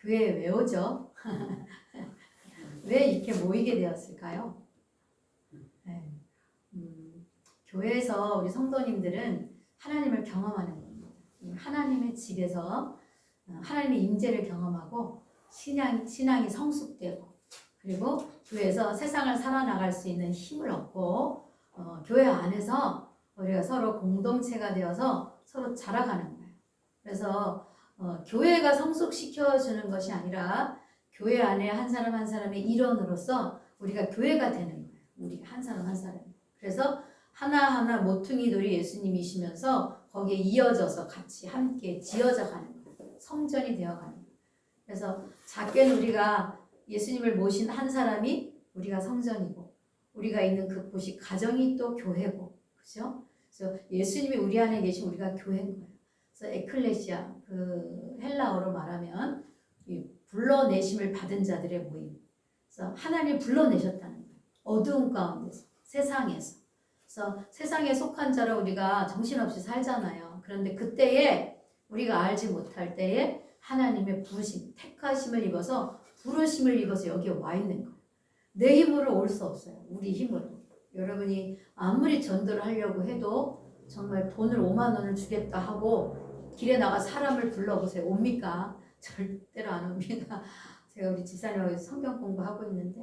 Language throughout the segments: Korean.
교회에 왜 오죠? 왜 이렇게 모이게 되었을까요? 네. 교회에서 우리 성도님들은 하나님을 경험하는 겁니다. 이 하나님의 집에서 하나님의 임재를 경험하고 신앙이 성숙되고, 그리고 교회에서 세상을 살아나갈 수 있는 힘을 얻고, 교회 안에서 우리가 서로 공동체가 되어서 서로 자라가는 거예요. 그래서 교회가 성숙시켜주는 것이 아니라 교회 안에 한 사람 한 사람의 일원으로서 우리가 교회가 되는 거예요. 우리 한 사람 한 사람. 그래서 하나하나 모퉁이 돌이 예수님이시면서 거기에 이어져서 같이 함께 지어져 가는 거예요. 성전이 되어가는 거예요. 그래서 작게는 우리가 예수님을 모신 한 사람이 우리가 성전이고, 우리가 있는 그곳이 가정이 또 교회고, 그죠? 그래서 예수님이 우리 안에 계신 우리가 교회인 거예요. 그래서 에클레시아, 그 헬라어로 말하면 이 불러내심을 받은 자들의 모임. 그래서 하나님 불러내셨다는 거예요. 어두운 가운데서, 세상에서. 그래서 세상에 속한 자로 우리가 정신없이 살잖아요. 그런데 그때에 우리가 알지 못할 때에 하나님의 부르심, 택하심을 입어서 부르심을 입어서 여기에 와 있는 거예요. 내 힘으로 올 수 없어요. 우리 힘으로. 여러분이 아무리 전도를 하려고 해도 정말 돈을 5만 원을 주겠다 하고 길에 나가 사람을 불러보세요. 옵니까? 절대로 안 옵니다. 제가 우리 집사님하고 성경 공부하고 있는데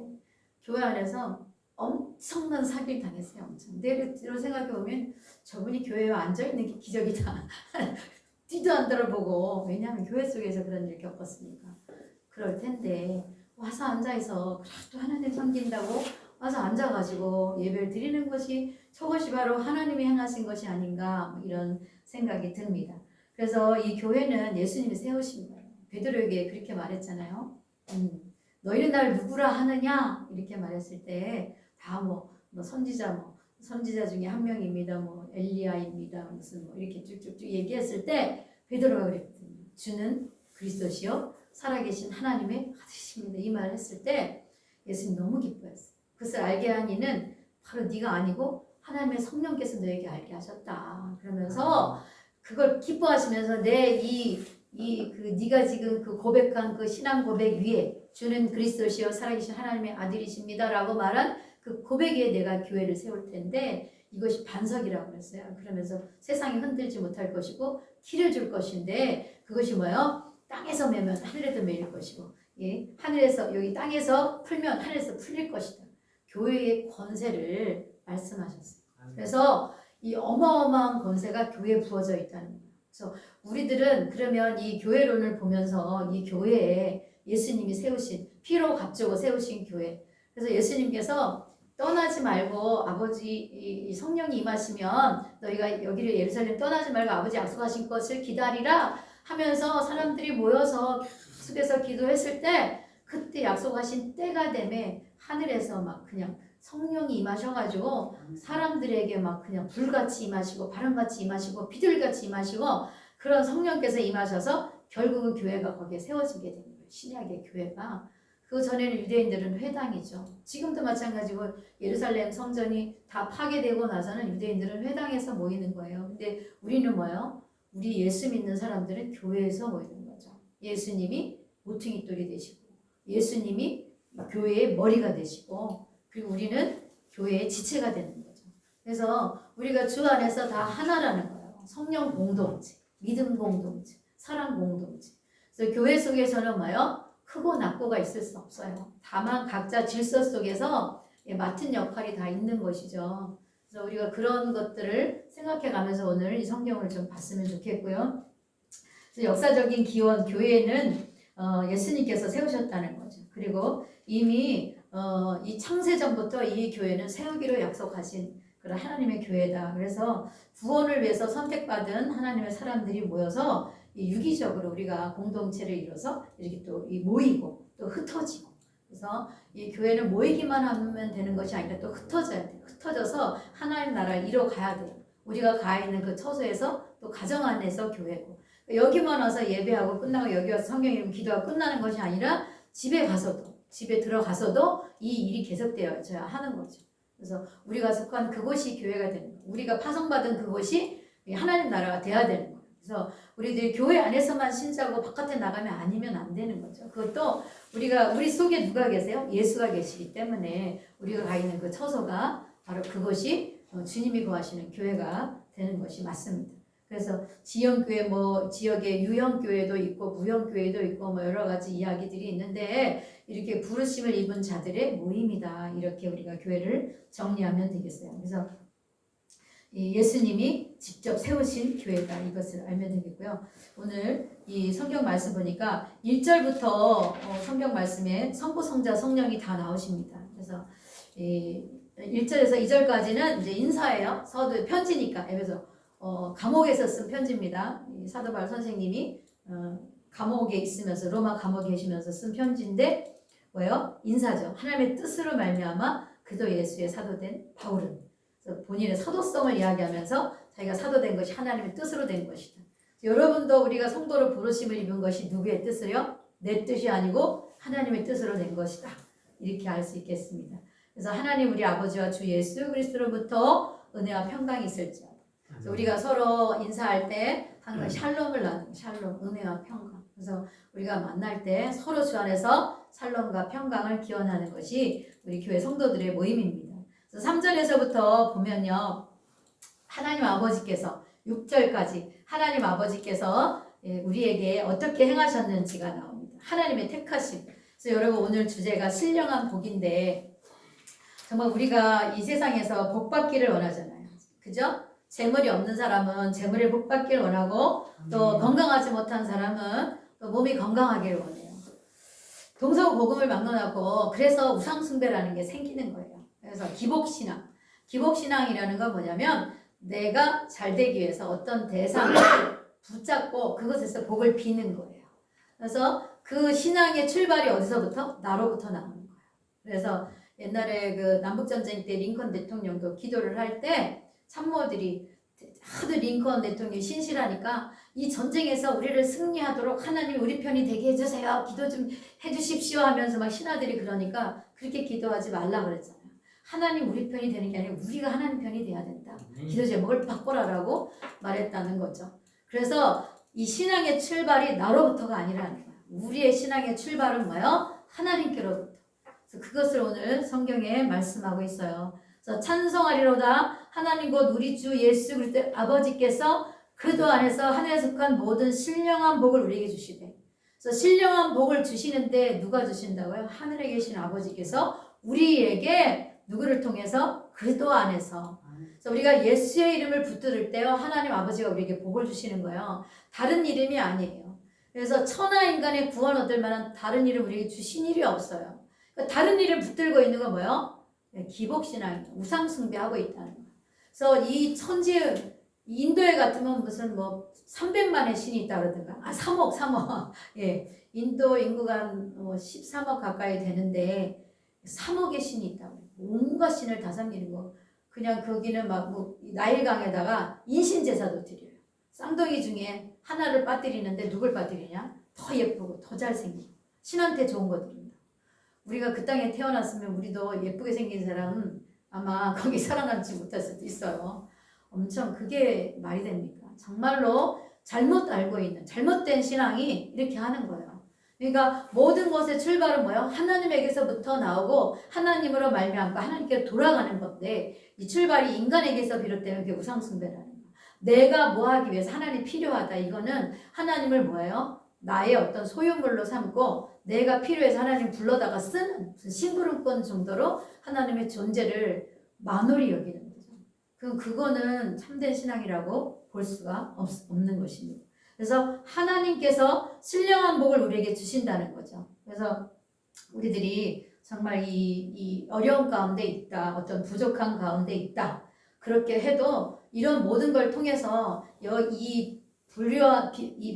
교회 안에서 엄청난 사기를 당했어요. 엄청. 내일로 생각해보면 저분이 교회에 앉아있는 게 기적이다. 뒤도 안 들어보고, 왜냐하면 교회 속에서 그런 일을 겪었으니까. 그럴 텐데 와서 앉아있어 또 하나님 섬긴다고 와서 앉아가지고 예배를 드리는 것이, 저것이 바로 하나님이 행하신 것이 아닌가, 이런 생각이 듭니다. 그래서 이 교회는 예수님이 세우신 거예요. 베드로에게 그렇게 말했잖아요. 너희는 날 누구라 하느냐 이렇게 말했을 때 다 선지자 중에 한 명입니다. 엘리야입니다. 무슨 이렇게 쭉쭉쭉 얘기했을 때 베드로가 그랬거든요. 주는 그리스도시요 살아계신 하나님의 아들이십니다. 이 말을 했을 때 예수님 너무 기뻐했어요. 그것을 알게 한 이는 바로 네가 아니고 하나님의 성령께서 너에게 알게 하셨다. 그러면서 그걸 기뻐하시면서 네가 지금 그 고백한 그 신앙 고백 위에 주는 그리스도시요 살아계신 하나님의 아들이십니다라고 말한 그 고백에 내가 교회를 세울 텐데 이것이 반석이라고 그랬어요. 그러면서 세상이 흔들지 못할 것이고 키를 줄 것인데, 그것이 뭐예요? 땅에서 매면 하늘에도 매일 것이고, 하늘에서 여기 땅에서 풀면 하늘에서 풀릴 것이다. 교회의 권세를 말씀하셨어요. 그래서 이 어마어마한 권세가 교회에 부어져 있다는 거예요. 그래서 우리들은 그러면 이 교회론을 보면서 이 교회에 예수님이 세우신, 피로 값주고 세우신 교회, 그래서 예수님께서 떠나지 말고 아버지 성령이 임하시면 너희가 여기를 예루살렘 떠나지 말고 아버지 약속하신 것을 기다리라 하면서 사람들이 모여서 계속해서 기도했을 때, 그때 약속하신 때가 되면 하늘에서 막 그냥 성령이 임하셔가지고 사람들에게 막 그냥 불같이 임하시고 바람같이 임하시고 비둘기같이 임하시고, 그런 성령께서 임하셔서 결국은 교회가 거기에 세워지게 되는 거예요. 신약의 교회가. 그 전에는 유대인들은 회당이죠. 지금도 마찬가지고 예루살렘 성전이 다 파괴되고 나서는 유대인들은 회당에서 모이는 거예요. 근데 우리는 뭐예요? 우리 예수 믿는 사람들은 교회에서 모이는 거죠. 예수님이 모퉁이 돌이 되시고, 예수님이 교회의 머리가 되시고, 그리고 우리는 교회의 지체가 되는 거죠. 그래서 우리가 주 안에서 다 하나라는 거예요. 성령 공동체, 믿음 공동체, 사랑 공동체. 그래서 교회 속에서는 뭐예요? 크고 낮고가 있을 수 없어요. 다만 각자 질서 속에서 맡은 역할이 다 있는 것이죠. 그래서 우리가 그런 것들을 생각해 가면서 오늘 이 성경을 좀 봤으면 좋겠고요. 그래서 역사적인 기원, 교회는 예수님께서 세우셨다는 거죠. 그리고 이미 이 창세전부터 이 교회는 세우기로 약속하신 그런 하나님의 교회다. 그래서 구원을 위해서 선택받은 하나님의 사람들이 모여서 유기적으로 우리가 공동체를 이뤄서 이렇게 또 모이고 또 흩어지고, 그래서 이 교회는 모이기만 하면 되는 것이 아니라 또 흩어져야 돼요. 흩어져서 하나님 나라를 이뤄가야 돼요. 우리가 가 있는 그 처소에서 또 가정 안에서 교회고, 여기만 와서 예배하고 끝나고 여기 와서 성경 읽고 기도하고 끝나는 것이 아니라 집에 들어가서도 이 일이 계속되어져야 하는 거죠. 그래서 우리가 속한 그곳이 교회가 되는 거예요. 우리가 파송받은 그곳이 하나님 나라가 돼야 되는 거예요. 그래서 우리들이 교회 안에서만 신자고 바깥에 나가면 아니면 안 되는 거죠. 그것도 우리 속에 누가 계세요? 예수가 계시기 때문에 우리가 가 있는 그 처소가 바로 그것이 주님이 거하시는 교회가 되는 것이 맞습니다. 그래서 지형교회 지역에 유형교회도 있고 무형교회도 있고 여러 가지 이야기들이 있는데 이렇게 부르심을 입은 자들의 모임이다. 이렇게 우리가 교회를 정리하면 되겠어요. 그래서 예수님이 직접 세우신 교회다. 이것을 알면 되겠고요. 오늘 이 성경 말씀 보니까 1절부터 성경 말씀에 성부, 성자, 성령이 다 나오십니다. 그래서 1절에서 2절까지는 이제 인사예요. 서두 편지니까. 그래서 감옥에서 쓴 편지입니다. 사도 바울 선생님이 감옥에 있으면서 로마 감옥에 계시면서 쓴 편지인데 뭐예요? 인사죠. 하나님의 뜻으로 말미암아 그도 예수의 사도된 바울은 그래서 본인의 사도성을 이야기하면서 자기가 사도된 것이 하나님의 뜻으로 된 것이다. 여러분도 우리가 성도로 부르심을 입은 것이 누구의 뜻을요? 내 뜻이 아니고 하나님의 뜻으로 된 것이다. 이렇게 알 수 있겠습니다. 그래서 하나님 우리 아버지와 주 예수 그리스도로부터 은혜와 평강이 있을지어다. 그래서 우리가 서로 인사할 때 항상 샬롬을 나누고 샬롬, 은혜와 평강. 그래서 우리가 만날 때 서로 주 안에서 샬롬과 평강을 기원하는 것이 우리 교회 성도들의 모임입니다. 그래서 3절에서부터 보면요. 하나님 아버지께서 6절까지 하나님 아버지께서 우리에게 어떻게 행하셨는지가 나옵니다. 하나님의 택하심. 그래서 여러분 오늘 주제가 신령한 복인데 정말 우리가 이 세상에서 복 받기를 원하잖아요. 그죠? 재물이 없는 사람은 재물의 복 받기를 원하고 또 건강하지 못한 사람은 또 몸이 건강하기를 원해요. 동서복음을 막론하고 그래서 우상숭배라는 게 생기는 거예요. 그래서 기복신앙. 기복신앙이라는 건 뭐냐면 내가 잘 되기 위해서 어떤 대상을 붙잡고 그것에서 복을 비는 거예요. 그래서 그 신앙의 출발이 어디서부터? 나로부터 나오는 거예요. 그래서 옛날에 그 남북전쟁 때 링컨 대통령도 기도를 할 때 참모들이 하도 링컨 대통령이 신실하니까 이 전쟁에서 우리를 승리하도록 하나님 우리 편이 되게 해주세요. 기도 좀 해주십시오 하면서 막 신하들이 그러니까 그렇게 기도하지 말라 그랬잖아요. 하나님 우리 편이 되는 게 아니라 우리가 하나님 편이 돼야 된다. 기도 제목을 바꿔라라고 말했다는 거죠. 그래서 이 신앙의 출발이 나로부터가 아니라는 거예요. 우리의 신앙의 출발은 뭐예요? 하나님께로부터. 그래서 그것을 오늘 성경에 말씀하고 있어요. 그래서 찬송하리로다 하나님 곧 우리 주 예수 그리스도 아버지께서 그도 안에서 하늘에 속한 모든 신령한 복을 우리에게 주시되 그래서 신령한 복을 주시는데 누가 주신다고요? 하늘에 계신 아버지께서 우리에게 누구를 통해서? 그도 안에서. 그래서 우리가 예수의 이름을 붙들을 때요 하나님 아버지가 우리에게 복을 주시는 거예요. 다른 이름이 아니에요. 그래서 천하 인간의 구원 얻을 만한 다른 이름 우리에게 주신 일이 없어요. 그러니까 다른 이름 붙들고 있는 건 뭐예요? 기복신앙이에요. 우상숭배하고 있다는 거예요. 그래서 이 천지 인도에 같으면 무슨 300만의 신이 있다 그러던가 3억 예, 인도 인구가 13억 가까이 되는데 3억의 신이 있다고 온갖 신을 다 섬기는 거 그냥 거기는 나일강에다가 인신제사도 드려요. 쌍둥이 중에 하나를 빠뜨리는데 누굴 빠뜨리냐? 더 예쁘고 더 잘생기고 신한테 좋은 거 드린다. 우리가 그 땅에 태어났으면 우리도 예쁘게 생긴 사람은 아마 거기 살아남지 못할 수도 있어요. 엄청 그게 말이 됩니까? 정말로 잘못 알고 있는 잘못된 신앙이 이렇게 하는 거예요. 그러니까 모든 것의 출발은 뭐예요? 하나님에게서부터 나오고 하나님으로 말미암고 하나님께 돌아가는 건데 이 출발이 인간에게서 비롯되면 그게 우상숭배라는 거예요. 내가 뭐 하기 위해서 하나님이 필요하다. 이거는 하나님을 뭐예요? 나의 어떤 소유물로 삼고 내가 필요해서 하나님 불러다가 쓰는 심부름꾼 정도로 하나님의 존재를 만홀히 여기는 거죠. 그거는 참된 신앙이라고 볼 수가 없는 것입니다. 그래서 하나님께서 신령한 복을 우리에게 주신다는 거죠. 그래서 우리들이 정말 이 어려운 가운데 있다. 어떤 부족한 가운데 있다. 그렇게 해도 이런 모든 걸 통해서 이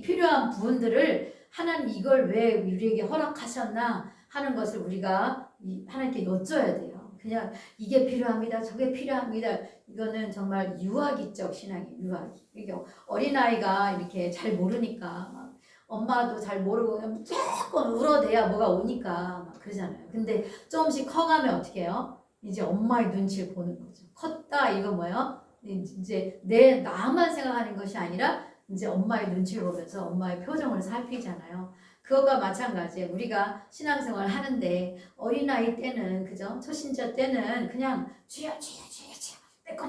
필요한 부분들을 하나님 이걸 왜 우리에게 허락하셨나 하는 것을 우리가 하나님께 여쭤야 돼요. 그냥 이게 필요합니다. 저게 필요합니다. 이거는 정말 유아기적 신앙이에요. 유아기. 이게 어린아이가 이렇게 잘 모르니까 막 엄마도 잘 모르고 그냥 무조건 울어대야 뭐가 오니까 막 그러잖아요. 근데 조금씩 커가면 어떻게 해요? 이제 엄마의 눈치를 보는 거죠. 컸다 이거 뭐예요? 이제 나만 생각하는 것이 아니라 이제 엄마의 눈치를 보면서 엄마의 표정을 살피잖아요. 그거가 마찬가지예요. 우리가 신앙생활 하는데 어린아이 때는 그죠? 초신자 때는 그냥 주여 주여 주여 주여 내꺼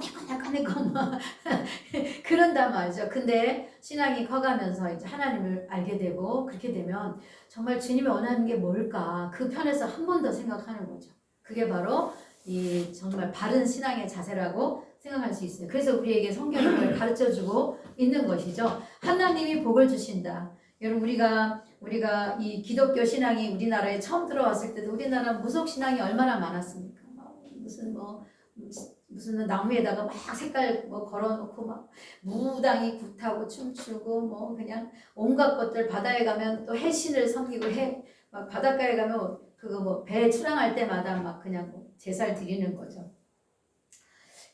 막 그런단 말이죠. 근데 신앙이 커가면서 이제 하나님을 알게 되고 그렇게 되면 정말 주님이 원하는 게 뭘까? 그 편에서 한 번 더 생각하는 거죠. 그게 바로 이 정말 바른 신앙의 자세라고 생각할 수 있어요. 그래서 우리에게 성경을 가르쳐주고 있는 것이죠. 하나님이 복을 주신다. 여러분 우리가 이 기독교 신앙이 우리나라에 처음 들어왔을 때도 우리나라 무속 신앙이 얼마나 많았습니까? 무슨 나무에다가 막 색깔 걸어놓고 막 무당이 굿하고 춤추고 뭐 그냥 온갖 것들 바다에 가면 또 해신을 섬기고 막 바닷가에 가면 그거 배 출항할 때마다 막 그냥 제사를 드리는 거죠.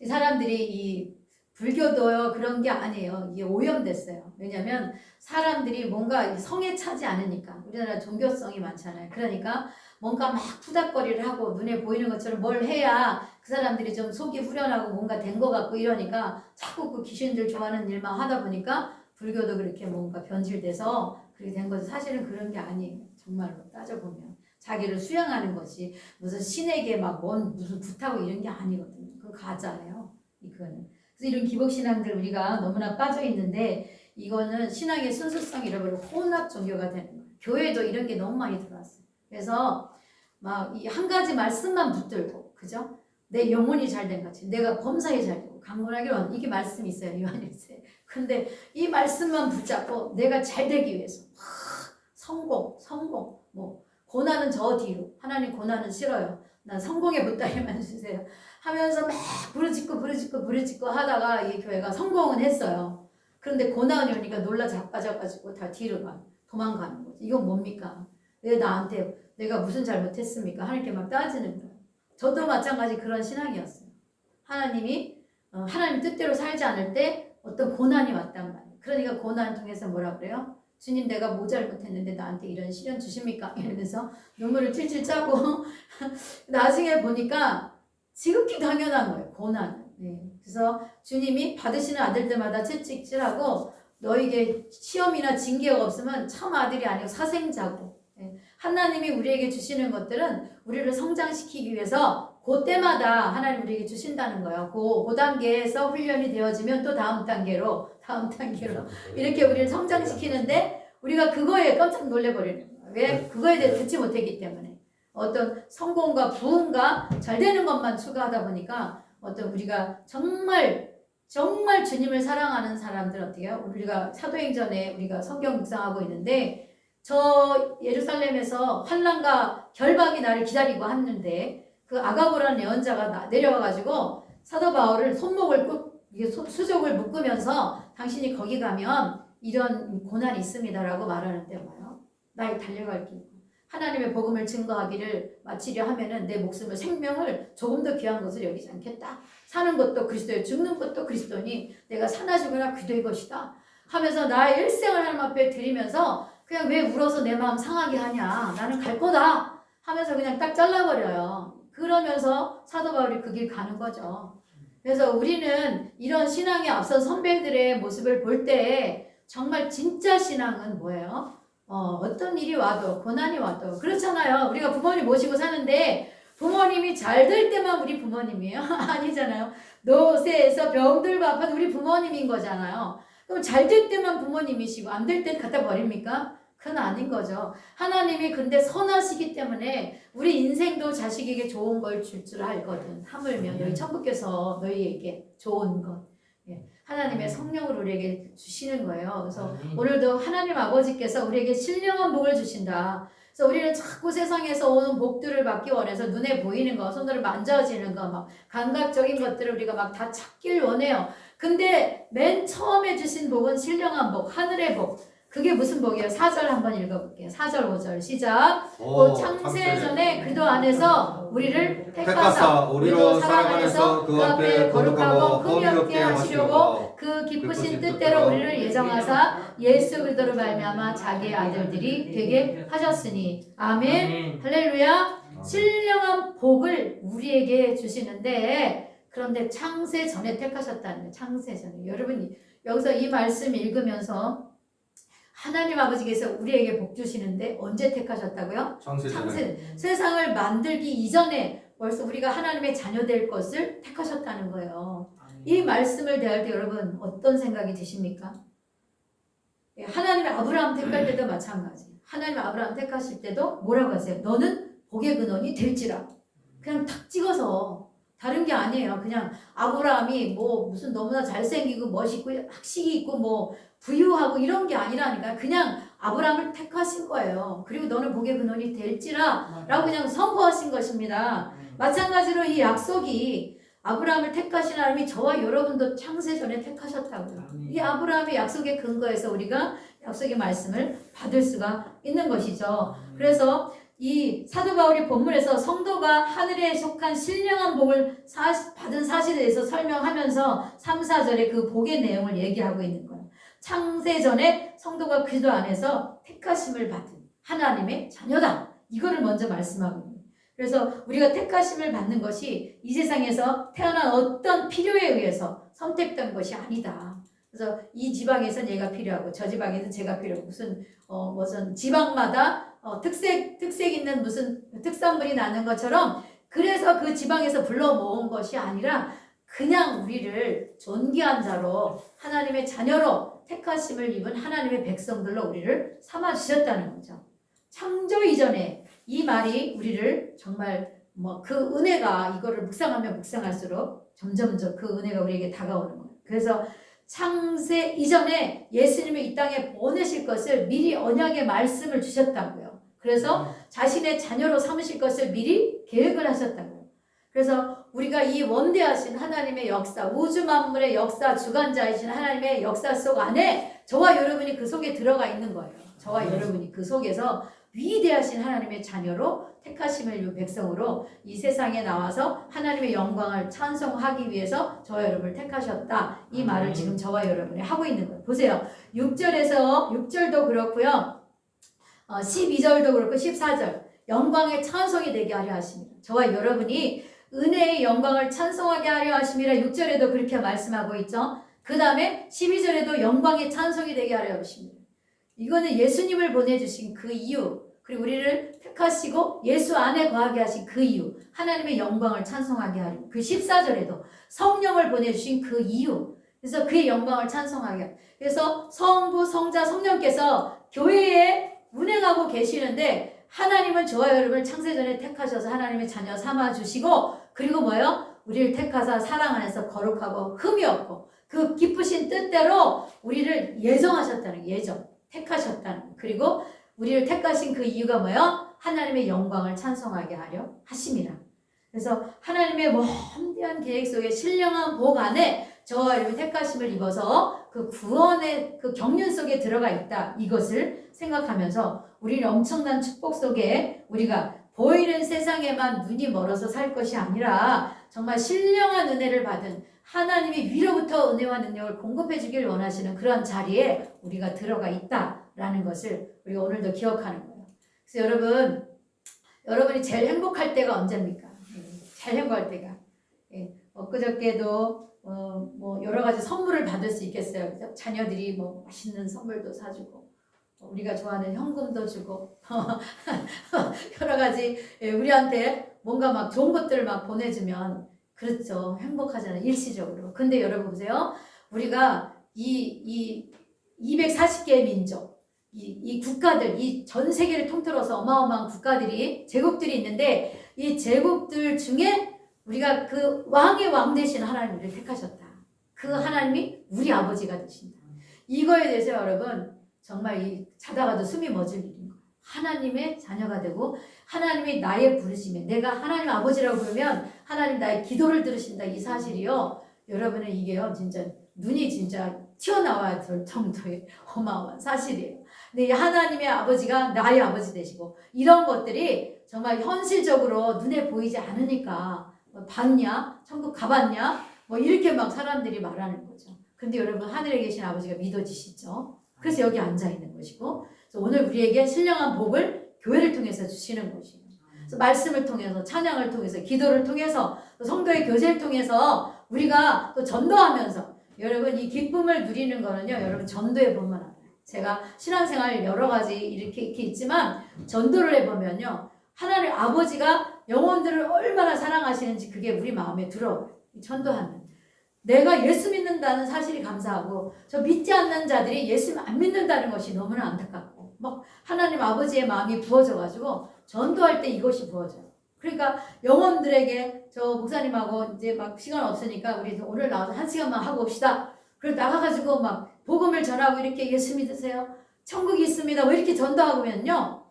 이 사람들이 이 불교도요 그런 게 아니에요. 이게 오염됐어요. 왜냐하면 사람들이 뭔가 성에 차지 않으니까 우리나라 종교성이 많잖아요. 그러니까 뭔가 막 푸닥거리를 하고 눈에 보이는 것처럼 뭘 해야 그 사람들이 좀 속이 후련하고 뭔가 된 것 같고 이러니까 자꾸 그 귀신들 좋아하는 일만 하다 보니까 불교도 그렇게 뭔가 변질돼서 그렇게 된 거죠. 사실은 그런 게 아니에요. 정말로 따져보면 자기를 수양하는 것이 무슨 신에게 막 무슨 굿하고 이런 게 아니거든요. 그거 가짜예요. 이거는. 그래서 이런 기복신앙들 우리가 너무나 빠져 있는데 이거는 신앙의 순수성을 잃어버리고 혼합 종교가 되는 거예요. 교회도 이런 게 너무 많이 들어왔어요. 그래서 막 이 한 가지 말씀만 붙들고 그죠? 내 영혼이 잘된 같이 내가 범사에 잘 되고 강건하기로 이게 말씀이 있어요. 요한일서에. 근데 이 말씀만 붙잡고 내가 잘 되기 위해서 성공 뭐 고난은 저 뒤로 하나님 고난은 싫어요. 난 성공의 보따리만 주세요. 하면서 막 부르짖고 하다가 이 교회가 성공은 했어요. 그런데 고난이 오니까 놀라 자빠져가지고 다 뒤로 도망가는 거죠. 이건 뭡니까? 왜 나한테 내가 무슨 잘못했습니까? 하나님께 막 따지는 거예요. 저도 마찬가지 그런 신앙이었어요. 하나님이 하나님 뜻대로 살지 않을 때 어떤 고난이 왔단 말이에요. 그러니까 고난을 통해서 뭐라 그래요? 주님 내가 뭐 잘못했는데 나한테 이런 시련 주십니까? 이러면서 눈물을 찔찔 짜고 나중에 보니까 지극히 당연한 거예요. 고난은. 네. 그래서 주님이 받으시는 아들들마다 채찍질하고 너에게 시험이나 징계가 없으면 참 아들이 아니고 사생자고. 네. 하나님이 우리에게 주시는 것들은 우리를 성장시키기 위해서 그때마다 하나님 우리에게 주신다는 거예요. 그 단계에서 훈련이 되어지면 또 다음 단계로 이렇게 우리를 성장시키는데 우리가 그거에 깜짝 놀래버리는 거예요. 왜? 그거에 대해 듣지 못했기 때문에. 어떤 성공과 부흥과 잘 되는 것만 추구하다 보니까 어떤 우리가 정말 주님을 사랑하는 사람들 어떻게 해요? 우리가 사도행전에 우리가 성경 묵상하고 있는데 저 예루살렘에서 환난과 결박이 나를 기다리고 왔는데 그 아가보라는 예언자가 내려와가지고 사도 바울을 손목을 수족을 묶으면서 당신이 거기 가면 이런 고난이 있습니다라고 말하는데 뭐예요? 나의 달려갈 길. 하나님의 복음을 증거하기를 마치려 하면은 내 목숨을 생명을 조금 더 귀한 것을 여기지 않겠다. 사는 것도 그리스도요, 죽는 것도 그리스도니 내가 사나 죽으나 그리스도의 것이다. 하면서 나의 일생을 하나님 앞에 드리면서 그냥 왜 울어서 내 마음 상하게 하냐. 나는 갈 거다. 하면서 그냥 딱 잘라버려요. 그러면서 사도 바울이 그 길 가는 거죠. 그래서 우리는 이런 신앙에 앞선 선배들의 모습을 볼 때 정말 진짜 신앙은 뭐예요? 어떤 일이 와도 고난이 와도 그렇잖아요. 우리가 부모님 모시고 사는데 부모님이 잘 될 때만 우리 부모님이에요? 아니잖아요. 노쇠에서 병들고 아파도 우리 부모님인 거잖아요. 그럼 잘 될 때만 부모님이시고 안 될 때 갖다 버립니까? 그건 아닌 거죠. 하나님이 근데 선하시기 때문에 우리 인생도 자식에게 좋은 걸 줄 줄 알거든. 하물며 여기 천국께서 너희에게 좋은 것. 하나님의 성령으로 우리에게 주시는 거예요. 그래서 오늘도 하나님 아버지께서 우리에게 신령한 복을 주신다. 그래서 우리는 자꾸 세상에서 오는 복들을 받기 원해서 눈에 보이는 거, 손으로 만져지는 거, 막 감각적인 것들을 우리가 막 다 찾길 원해요. 근데 맨 처음에 주신 복은 신령한 복, 하늘의 복. 그게 무슨 복이에요? 4절 한번 읽어볼게요. 4절 5절 시작. 창세 전에 그도 안에서 우리를 택하사 우리로 사랑 안에서 그 앞에 거룩하고 흠이 없게 하시려고 그 기쁘신 뜻대로 우리를 예정하사 예수 그리스도로 말미암아 자기의 아들들이 되게 하셨으니 아멘. 할렐루야. 신령한 복을 우리에게 주시는데 그런데 창세 전에 택하셨다는 거예요. 창세 전에. 여기서 이 말씀 읽으면서 하나님 아버지께서 우리에게 복 주시는데 언제 택하셨다고요? 창세. 세상을 만들기 이전에 벌써 우리가 하나님의 자녀 될 것을 택하셨다는 거예요. 이 말씀을 대할 때 여러분 어떤 생각이 드십니까? 하나님의 아브라함 택할 때도 마찬가지. 하나님 아브라함 택하실 때도 뭐라고 하세요? 너는 복의 근원이 될지라. 그냥 탁 찍어서 다른 게 아니에요. 그냥 아브라함이 뭐 무슨 너무나 잘생기고 멋있고 학식이 있고 뭐 부유하고 이런 게 아니라니까. 그냥 아브라함을 택하신 거예요. 그리고 너는 복의 근원이 될지라 라고 그냥 선포하신 것입니다. 마찬가지로 이 약속이 아브라함을 택하신 하나님이 저와 여러분도 창세전에 택하셨다고요. 이 아브라함의 약속의 근거에서 우리가 약속의 말씀을 받을 수가 있는 것이죠. 그래서 이 사도 바울이 본문에서 성도가 하늘에 속한 신령한 복을 받은 사실에 대해서 설명하면서 3, 4절에 그 복의 내용을 얘기하고 있는 거예요. 창세전에 성도가 그리스도 안에서 택하심을 받은 하나님의 자녀다. 이거를 먼저 말씀하고 있는 거예요. 그래서 우리가 택하심을 받는 것이 이 세상에서 태어난 어떤 필요에 의해서 선택된 것이 아니다. 그래서 이 지방에선 얘가 필요하고 저 지방에선 제가 필요하고 무슨 지방마다 특색 있는 무슨 특산물이 나는 것처럼 그래서 그 지방에서 불러 모은 것이 아니라 그냥 우리를 존귀한 자로 하나님의 자녀로 택하심을 입은 하나님의 백성들로 우리를 삼아 주셨다는 거죠. 창조 이전에 이 말이 우리를 정말 그 은혜가 이거를 묵상하면 묵상할수록 점점 그 은혜가 우리에게 다가오는 거예요. 그래서 창세 이전에 예수님을 이 땅에 보내실 것을 미리 언약의 말씀을 주셨다고요. 그래서 자신의 자녀로 삼으실 것을 미리 계획을 하셨다고요. 그래서 우리가 이 원대하신 하나님의 역사, 우주 만물의 역사 주관자이신 하나님의 역사 속 안에 저와 여러분이 그 속에 들어가 있는 거예요. 저와 여러분이 그 속에서 위대하신 하나님의 자녀로 택하심을 입은 백성으로 이 세상에 나와서 하나님의 영광을 찬송하기 위해서 저와 여러분을 택하셨다. 이 말을 지금 저와 여러분이 하고 있는 거예요. 보세요. 6절도 그렇고요. 12절도 그렇고 14절. 영광의 찬송이 되게 하려 하십니다. 저와 여러분이 은혜의 영광을 찬송하게 하려 하심이라 6절에도 그렇게 말씀하고 있죠. 그 다음에 12절에도 영광의 찬송이 되게 하려 하십니다. 이거는 예수님을 보내주신 그 이유, 그리고 우리를 택하시고 예수 안에 거하게 하신 그 이유, 하나님의 영광을 찬송하게 하려. 그 14절에도 성령을 보내주신 그 이유, 그래서 그의 영광을 찬송하게 하려. 그래서 성부, 성자, 성령께서 교회에 운행하고 계시는데 하나님은 저와 여러분을 창세전에 택하셔서 하나님의 자녀 삼아주시고, 그리고 뭐예요? 우리를 택하사 사랑 안에서 거룩하고 흠이 없고 그 기쁘신 뜻대로 우리를 예정하셨다는 예정, 택하셨다는. 그리고 우리를 택하신 그 이유가 뭐예요? 하나님의 영광을 찬송하게 하려 하심이라. 그래서 하나님의 원대한 계획 속에 신령한 복 안에 저와 여러분 택하심을 입어서 그 구원의 그 경륜 속에 들어가 있다. 이것을 생각하면서 우리는 엄청난 축복 속에 우리가 보이는 세상에만 눈이 멀어서 살 것이 아니라 정말 신령한 은혜를 받은 하나님이 위로부터 은혜와 능력을 공급해 주길 원하시는 그런 자리에 우리가 들어가 있다라는 것을 우리가 오늘도 기억하는 거예요. 그래서 여러분이 제일 행복할 때가 언제입니까? 제일 행복할 때가. 엊그저께도 여러 가지 선물을 받을 수 있겠어요. 그죠? 자녀들이 맛있는 선물도 사주고 우리가 좋아하는 현금도 주고 여러 가지 우리한테 뭔가 막 좋은 것들을 막 보내주면 그렇죠. 행복하잖아요. 일시적으로. 근데 여러분 보세요. 우리가 이 240개의 민족, 이 국가들, 이 전 세계를 통틀어서 어마어마한 국가들이, 제국들이 있는데 이 제국들 중에 우리가 그 왕의 왕 되신 하나님을 택하셨다. 그 하나님이 우리 아버지가 되신다. 이거에 대해서 여러분 정말 자다가도 숨이 멎을 일인 거예요. 하나님의 자녀가 되고 하나님이 나의 부르심에 내가 하나님 아버지라고 부르면 하나님 나의 기도를 들으신다. 이 사실이요. 여러분은 이게요. 진짜 눈이 진짜 튀어나와야 될 정도의 어마어마한 사실이에요. 근데 하나님의 아버지가 나의 아버지 되시고 이런 것들이 정말 현실적으로 눈에 보이지 않으니까 봤냐? 천국 가봤냐? 이렇게 막 사람들이 말하는 거죠. 근데 여러분 하늘에 계신 아버지가 믿어지시죠? 그래서 여기 앉아 있는 것이고, 그래서 오늘 우리에게 신령한 복을 교회를 통해서 주시는 것이에요. 그래서 말씀을 통해서, 찬양을 통해서, 기도를 통해서, 또 성도의 교제를 통해서 우리가 또 전도하면서 여러분 이 기쁨을 누리는 거는요. 여러분 전도해 보면 알아요. 제가 신앙생활 여러 가지 이렇게 있지만 전도를 해보면요. 하나님 아버지가 영혼들을 얼마나 사랑하시는지 그게 우리 마음에 들어요. 전도하면. 내가 예수 믿는다는 사실이 감사하고 저 믿지 않는 자들이 예수 안 믿는다는 것이 너무나 안타깝고 막 하나님 아버지의 마음이 부어져가지고 전도할 때 이것이 부어져요. 그러니까 영혼들에게 저 목사님하고 이제 막 시간 없으니까 우리 오늘 나와서 1시간만 하고 옵시다. 그래서 나가가지고 막 복음을 전하고 이렇게 예수 믿으세요. 천국이 있습니다. 왜 이렇게 전도하면요.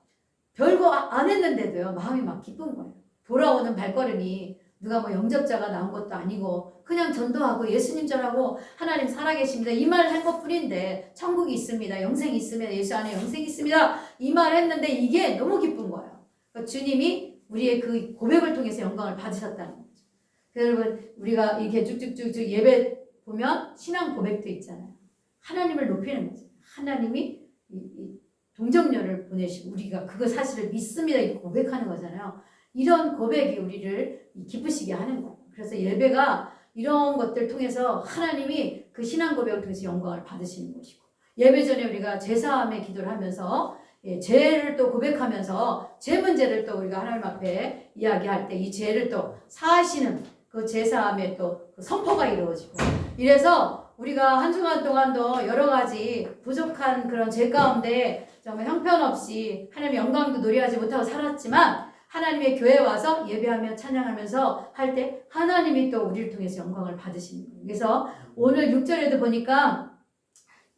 별거 안 했는데도요. 마음이 막 기쁜 거예요. 돌아오는 발걸음이 누가 뭐 영접자가 나온 것도 아니고 그냥 전도하고 예수님 전하고 하나님 살아계십니다. 이 말 한 것뿐인데 천국이 있습니다. 영생이 있습니다. 예수 안에 영생이 있습니다. 이 말 했는데 이게 너무 기쁜 거예요. 그러니까 주님이 우리의 그 고백을 통해서 영광을 받으셨다는 거죠. 여러분 우리가 이렇게 쭉쭉쭉쭉 예배 보면 신앙 고백도 있잖아요. 하나님을 높이는 거죠. 하나님이 이 동정녀를 보내시고 우리가 그거 사실을 믿습니다. 이렇게 고백하는 거잖아요. 이런 고백이 우리를 기쁘시게 하는 거예요. 그래서 예배가 이런 것들 통해서 하나님이 그 신앙 고백을 통해서 영광을 받으시는 것이고 예배 전에 우리가 제사함의 기도를 하면서 죄를 또 고백하면서 죄 문제를 또 우리가 하나님 앞에 이야기할 때 이 죄를 또 사하시는 그 제사함의 또 그 선포가 이루어지고 이래서 우리가 한 주간 동안도 여러 가지 부족한 그런 죄 가운데 정말 형편없이 하나님의 영광도 노래하지 못하고 살았지만 하나님의 교회에 와서 예배하며 찬양하면서 할 때 하나님이 또 우리를 통해서 영광을 받으시는 거예요. 그래서 오늘 6절에도 보니까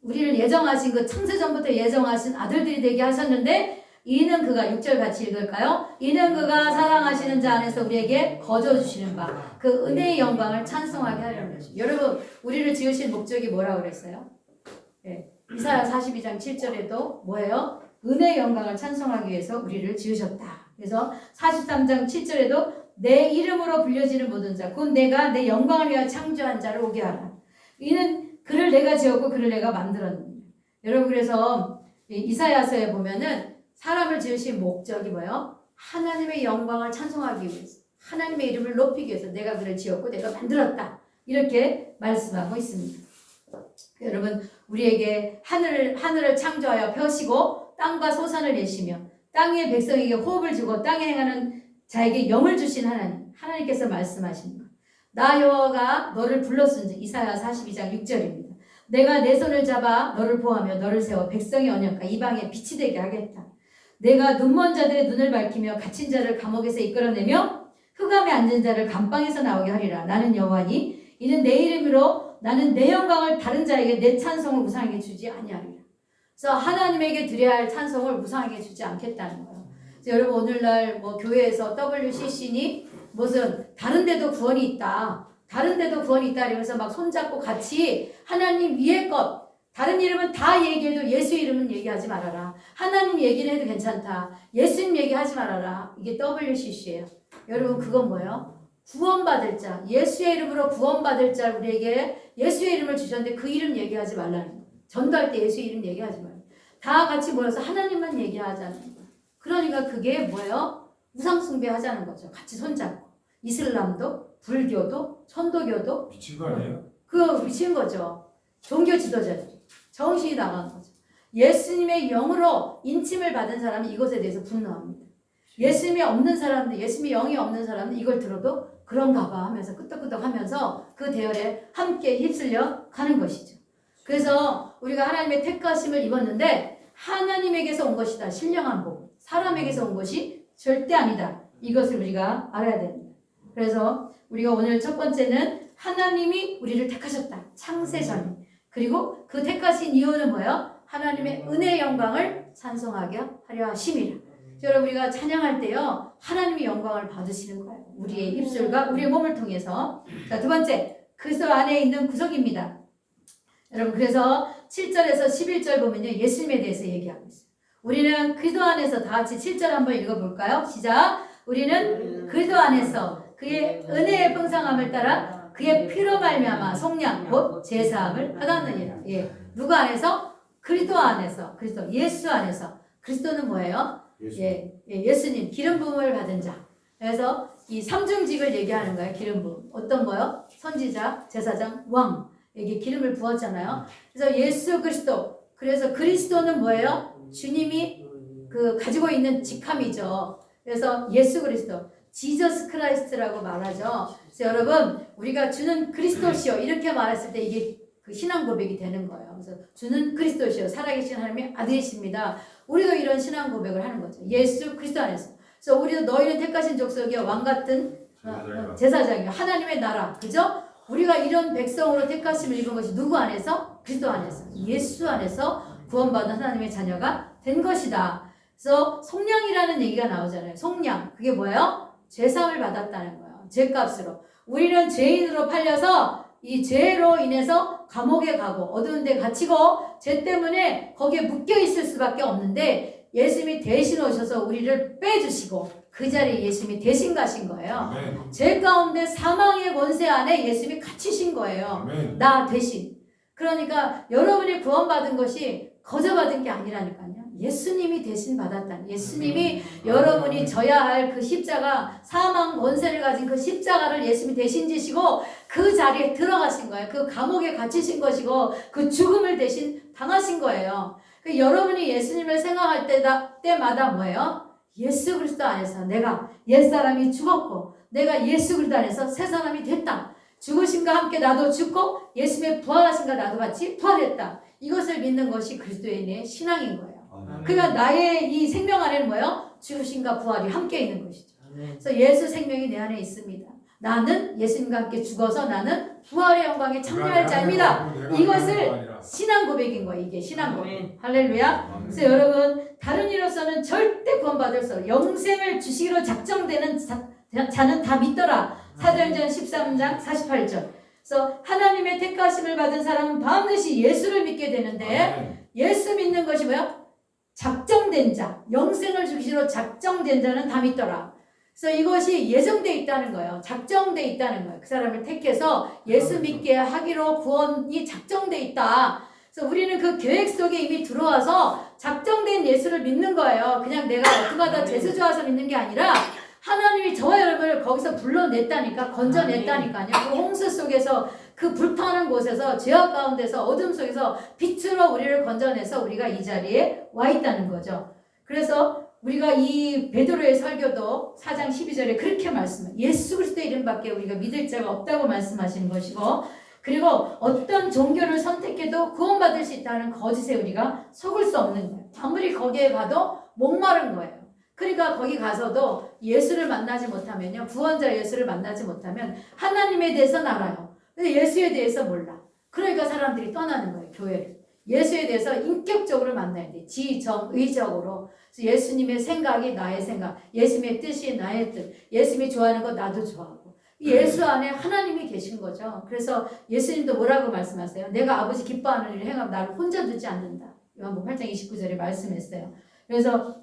우리를 예정하신 그 창세전부터 예정하신 아들들이 되게 하셨는데 이는 그가 6절 같이 읽을까요? 이는 그가 사랑하시는 자 안에서 우리에게 거저주시는 바 그 은혜의 영광을 찬송하게 하려는 것이죠. 여러분 우리를 지으신 목적이 뭐라고 그랬어요? 네. 이사야 42장 7절에도 뭐예요? 은혜의 영광을 찬송하기 위해서 우리를 지으셨다. 그래서 43장 7절에도 내 이름으로 불려지는 모든 자 곧 내가 내 영광을 위하여 창조한 자를 오게 하라. 이는 그를 내가 지었고 그를 내가 만들었느니라. 여러분 그래서 이사야서에 보면은 사람을 지으신 목적이 뭐예요? 하나님의 영광을 찬송하기 위해서 하나님의 이름을 높이기 위해서 내가 그를 지었고 내가 만들었다. 이렇게 말씀하고 있습니다. 여러분 우리에게 하늘을 창조하여 펴시고 땅과 소산을 내시며 땅 위의 백성에게 호흡을 주고 땅에 행하는 자에게 영을 주신 하나님께서 말씀하십니다. 나 여호와가 너를 불렀은즉 이사야 42장 6절입니다. 내가 내 손을 잡아 너를 보호하며 너를 세워 백성의 언약과 이방의 빛이 되게 하겠다. 내가 눈먼 자들의 눈을 밝히며 갇힌 자를 감옥에서 이끌어내며 흑암에 앉은 자를 감방에서 나오게 하리라. 나는 여호와니 이는 내 이름으로 나는 내 영광을 다른 자에게 내 찬송을 무상하게 주지 아니하리라. 그래서 하나님에게 드려야 할 찬송을 무상하게 주지 않겠다는 거예요. 그래서 여러분 오늘날 뭐 교회에서 WCC니 무슨 다른 데도 구원이 있다. 다른 데도 구원이 있다 이러면서 막 손잡고 같이 하나님 위의 것 다른 이름은 다 얘기해도 예수 이름은 얘기하지 말아라. 하나님 얘기는 해도 괜찮다. 예수님 얘기하지 말아라. 이게 WCC예요. 여러분 그건 뭐예요? 구원받을 자. 예수의 이름으로 구원받을 자 우리에게 예수의 이름을 주셨는데 그 이름 얘기하지 말라는 거예요. 전도할 때 예수의 이름 얘기하지 말아요. 다 같이 모여서 하나님만 얘기하자는 거예요. 그러니까 그게 뭐예요? 우상숭배 하자는 거죠. 같이 손잡고. 이슬람도 불교도 천도교도 미친 거 아니에요? 그거 미친 거죠. 종교 지도자들. 정신이 나간 거죠. 예수님의 영으로 인침을 받은 사람은 이것에 대해서 분노합니다. 예수님이 없는 사람들, 예수님의 영이 없는 사람은 이걸 들어도 그런가 봐 하면서 끄떡끄떡 하면서 그 대열에 함께 휩쓸려 가는 것이죠. 그래서 우리가 하나님의 택하심을 입었는데 하나님에게서 온 것이다. 신령한 복. 사람에게서 온 것이 절대 아니다. 이것을 우리가 알아야 됩니다. 그래서 우리가 오늘 첫 번째는 하나님이 우리를 택하셨다. 창세전. 그리고 그 택하신 이유는 뭐예요? 하나님의 은혜의 영광을 찬송하게 하려 하심이라. 여러분 우리가 찬양할 때요. 하나님의 영광을 받으시는 거예요. 우리의 입술과 우리의 몸을 통해서. 자, 두 번째. 그리스도 안에 있는 구속입니다. 여러분 그래서 7절에서 11절 보면요. 예수님에 대해서 얘기하고 있어요. 우리는 그리스도 안에서 다 같이 7절 한번 읽어볼까요? 시작. 우리는 그리스도 안에서 그의 은혜의 풍성함을 따라 그의 피로 말미암아 속량 곧 제사함을 받았느니라. 예. 누구 안에서? 그리스도 안에서. 그리스도 예수 안에서. 그리스도는 뭐예요? 예수님 기름 부음을 받은 자. 그래서 이 삼중직을 얘기하는 거예요. 기름 부음. 어떤 거요? 선지자, 제사장, 왕. 에게 기름을 부었잖아요. 그래서 예수 그리스도. 그래서 그리스도는 뭐예요? 주님이 그 가지고 있는 직함이죠. 그래서 예수 그리스도. 지저스 크라이스트라고 말하죠. 그래서 여러분, 우리가 주는 그리스도시요 이렇게 말했을 때 이게 그 신앙 고백이 되는 거예요. 그래서 주는 그리스도시요 살아계신 하나님의 아들이십니다. 우리도 이런 신앙 고백을 하는 거죠. 예수 그리스도 안에서. 그래서 우리도 너희는 택하신 족속이요 왕 같은 제사장이요 하나님의 나라. 그죠? 우리가 이런 백성으로 택하심을 입은 것이 누구 안에서? 그리스도 안에서. 예수 안에서 구원받은 하나님의 자녀가 된 것이다. 그래서 속량이라는 얘기가 나오잖아요. 속량. 그게 뭐예요? 죄사함을 받았다는 거예요. 죄값으로. 우리는 죄인으로 팔려서 이 죄로 인해서 감옥에 가고 어두운 데 갇히고 죄 때문에 거기에 묶여 있을 수밖에 없는데 예수님이 대신 오셔서 우리를 빼주시고 그 자리에 예수님이 대신 가신 거예요. 아멘. 죄 가운데 사망의 권세 안에 예수님이 갇히신 거예요. 아멘. 나 대신. 그러니까 여러분이 구원받은 것이 거저 받은 게 아니라니까요. 예수님이 대신 받았다. 예수님이 여러분이 져야 할 그 십자가, 사망 권세를 가진 그 십자가를 예수님이 대신 지시고 그 자리에 들어가신 거예요. 그 감옥에 갇히신 것이고 그 죽음을 대신 당하신 거예요. 여러분이 예수님을 생각할 때마다 뭐예요? 예수 그리스도 안에서 내가 옛사람이 죽었고 내가 예수 그리스도 안에서 새 사람이 됐다. 죽으심과 함께 나도 죽고 예수님의 부활하심과 나도 같이 부활했다. 이것을 믿는 것이 그리스도인의 신앙인 거예요. 그러니까 나의 이 생명 안에는 뭐예요? 죽으심과 부활이 함께 있는 것이죠. 그래서 예수 생명이 내 안에 있습니다. 나는 예수님과 함께 죽어서 나는 부활의 영광에 참여할 자입니다. 이것을 신앙 고백인 거예요. 이게 신앙 고백. 할렐루야. 그래서 여러분 다른 이로서는 절대 구원받을 수 없어요. 영생을 주시기로 작정되는 자는 다 믿더라. 사도행전 13장 48절. 그래서 하나님의 택하심을 받은 사람은 반드시 예수를 믿게 되는데 예수 믿는 것이 뭐야? 작정된 자, 영생을 주시기로 작정된 자는 다 믿더라. 그래서 이것이 예정돼 있다는 거예요. 작정돼 있다는 거예요. 그 사람을 택해서 예수 믿게 하기로 구원이 작정돼 있다. 그래서 우리는 그 계획 속에 이미 들어와서 작정된 예수를 믿는 거예요. 그냥 내가 어떻게 하다 재수 좋아서 믿는 게 아니라 하나님이 저와 여러분을 거기서 불러냈다니까, 건져냈다니까요. 그 홍수 속에서 그 불타는 곳에서 죄악 가운데서 어둠 속에서 빛으로 우리를 건져내서 우리가 이 자리에 와 있다는 거죠. 그래서 우리가 이 베드로의 설교도 4장 12절에 그렇게 말씀해요. 예수 그리스도의 이름밖에 우리가 믿을 자가 없다고 말씀하시는 것이고, 그리고 어떤 종교를 선택해도 구원받을 수 있다는 거짓에 우리가 속을 수 없는 거예요. 아무리 거기에 가도 목마른 거예요. 그러니까 거기 가서도 예수를 만나지 못하면요, 구원자 예수를 만나지 못하면 하나님에 대해서는 알아요. 근데 예수에 대해서 몰라. 그러니까 사람들이 떠나는 거예요, 교회를. 예수에 대해서 인격적으로 만나야 돼. 지정의적으로. 예수님의 생각이 나의 생각, 예수님의 뜻이 나의 뜻, 예수님이 좋아하는 거 나도 좋아하고. 예수 안에 하나님이 계신 거죠. 그래서 예수님도 뭐라고 말씀하세요? 내가 아버지 기뻐하는 일을 행하면 나를 혼자 두지 않는다. 요한복음 8장 29절에 말씀했어요. 그래서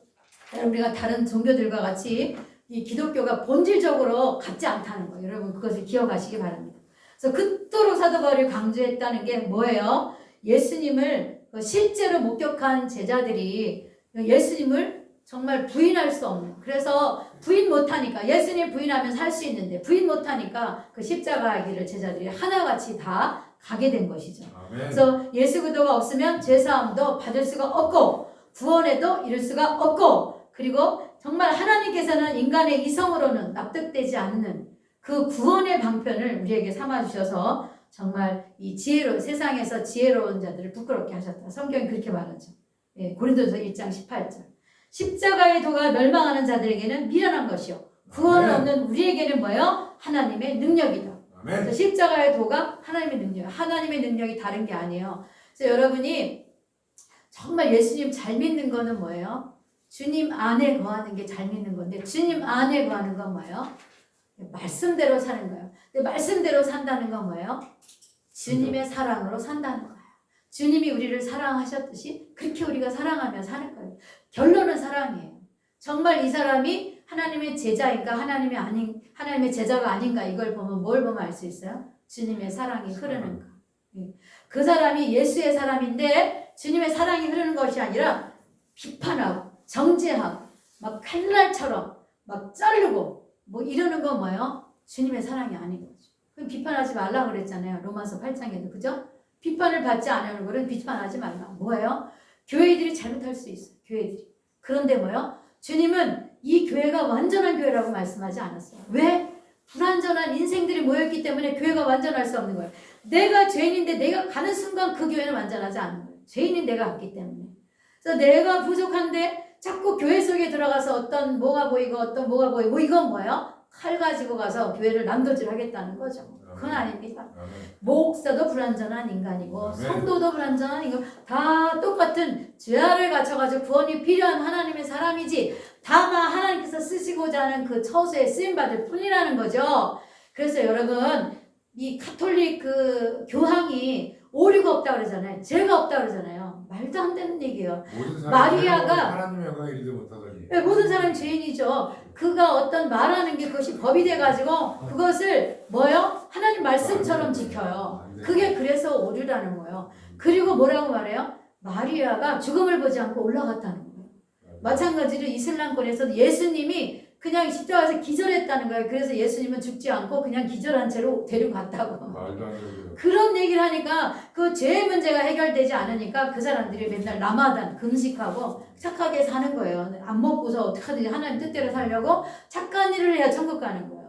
우리가 다른 종교들과 같이 이 기독교가 본질적으로 같지 않다는 거예요. 여러분 그것을 기억하시기 바랍니다. 그래서 그토록 사도 바울이 강조했다는 게 뭐예요? 예수님을 실제로 목격한 제자들이 예수님을 정말 부인할 수 없는, 그래서 부인 못하니까, 예수님 부인하면 살 수 있는데 부인 못하니까 그 십자가 길을 제자들이 하나같이 다 가게 된 것이죠. 아멘. 그래서 예수 그리스도가 없으면 죄사함도 받을 수가 없고 구원에도 이룰 수가 없고, 그리고 정말 하나님께서는 인간의 이성으로는 납득되지 않는 그 구원의 방편을 우리에게 삼아주셔서 정말 이 세상에서 지혜로운 자들을 부끄럽게 하셨다. 성경이 그렇게 말하죠. 예, 고린도서 1장 18절. 십자가의 도가 멸망하는 자들에게는 미련한 것이요, 구원 없는 우리에게는 뭐예요? 하나님의 능력이다. 그래서 십자가의 도가 하나님의 능력, 하나님의 능력이 다른 게 아니에요. 그래서 여러분이 정말 예수님 잘 믿는 거는 뭐예요? 주님 안에 거하는 게 잘 믿는 건데, 주님 안에 거하는 건 뭐예요? 말씀대로 사는 거예요. 근데 말씀대로 산다는 건 뭐예요? 주님의 사랑으로 산다는 거예요. 주님이 우리를 사랑하셨듯이 그렇게 우리가 사랑하며 사는 거예요. 결론은 사랑이에요. 정말 이 사람이 하나님의 제자인가 하나님의 제자가 아닌가, 이걸 보면 뭘 보면 알 수 있어요? 주님의 사랑이 흐르는가. 그 사람이 예수의 사람인데 주님의 사랑이 흐르는 것이 아니라 비판하고 정죄하고 막 칼날처럼 막 자르고 뭐 이러는 건 뭐예요? 주님의 사랑이 아닌 거죠. 그럼 비판하지 말라 그랬잖아요. 로마서 8장에도. 그죠? 비판을 받지 않으려는 거는 비판하지 말라. 뭐예요? 교회들이 잘못할 수 있어. 교회들이. 그런데 뭐요? 주님은 이 교회가 완전한 교회라고 말씀하지 않았어요. 왜? 불완전한 인생들이 모였기 때문에 교회가 완전할 수 없는 거예요. 내가 죄인인데 내가 가는 순간 그 교회는 완전하지 않는 거예요. 죄인인 내가 왔기 때문에. 그래서 내가 부족한데 자꾸 교회 속에 들어가서 어떤 뭐가 보이고 어떤 뭐가 보이고 이건 뭐예요? 칼 가지고 가서 교회를 난도질 하겠다는 거죠. 그건 아닙니다. 목사도 불완전한 인간이고 성도도 불완전한 인간, 다 똑같은 죄악을 갖춰가지고 구원이 필요한 하나님의 사람이지 다만 하나님께서 쓰시고자 하는 그 처소에 쓰임받을 뿐이라는 거죠. 그래서 여러분 이 카톨릭 그 교황이 오류가 없다 그러잖아요. 죄가 없다 그러잖아요. 말도 안 되는 얘기예요. 마리아가 하나님의 영광을 잃지 못하더니 네, 모든 사람이 죄인이죠. 그가 어떤 말하는 게 그것이 법이 돼가지고 그것을 뭐요? 하나님 말씀처럼 지켜요. 그게 그래서 오류라는 거예요. 그리고 뭐라고 말해요? 마리아가 죽음을 보지 않고 올라갔다는 거예요. 마찬가지로 이슬람권에서도 예수님이 그냥 십자가에서 기절했다는 거예요. 그래서 예수님은 죽지 않고 그냥 기절한 채로 데려갔다고. 그런 얘기를 하니까 그 죄의 문제가 해결되지 않으니까 그 사람들이 맨날 라마단 금식하고 착하게 사는 거예요. 안 먹고서 어떡하든지 하나님 뜻대로 살려고 착한 일을 해야 천국 가는 거예요.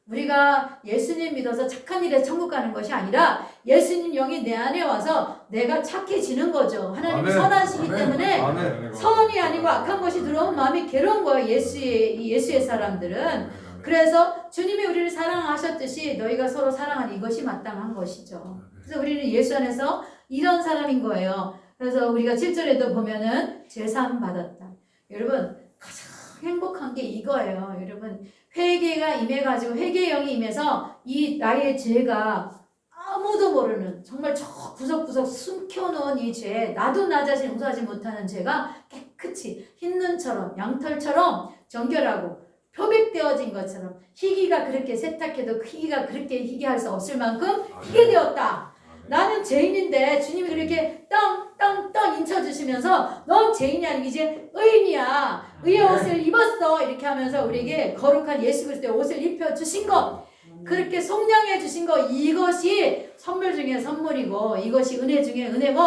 우리가 예수님 믿어서 착한 일에 천국 가는 것이 아니라 예수님 영이 내 안에 와서 내가 착해지는 거죠. 하나님이 선하시기 때문에 선이 아니고 악한 것이 들어오면 마음이 괴로운 거예요. 예수의 사람들은. 그래서 주님이 우리를 사랑하셨듯이 너희가 서로 사랑하는 이것이 마땅한 것이죠. 그래서 우리는 예수 안에서 이런 사람인 거예요. 그래서 우리가 7절에도 보면은 제사함 받았다. 여러분 가장 행복한 게 이거예요. 여러분 회개가 임해가지고 회개의 영이 임해서 이 나의 죄가 아무도 모르는 정말 저 구석구석 숨겨놓은 이 죄, 나도 나 자신 용서하지 못하는 죄가 깨끗이 흰 눈처럼 양털처럼 정결하고 표백되어진 것처럼 희기가 그렇게 세탁해도 희기가 그렇게 희귀할 수 없을 만큼 희게 되었다. 나는 죄인인데 주님이 그렇게 땅 인쳐주시면서 넌 죄인이 아니고 이제 의인이야. 의의 옷을 입었어. 이렇게 하면서 우리에게 거룩한 예수 그리스도의 옷을 입혀주신 것, 그렇게 속량해 주신 것, 이것이 선물 중에 선물이고 이것이 은혜 중에 은혜고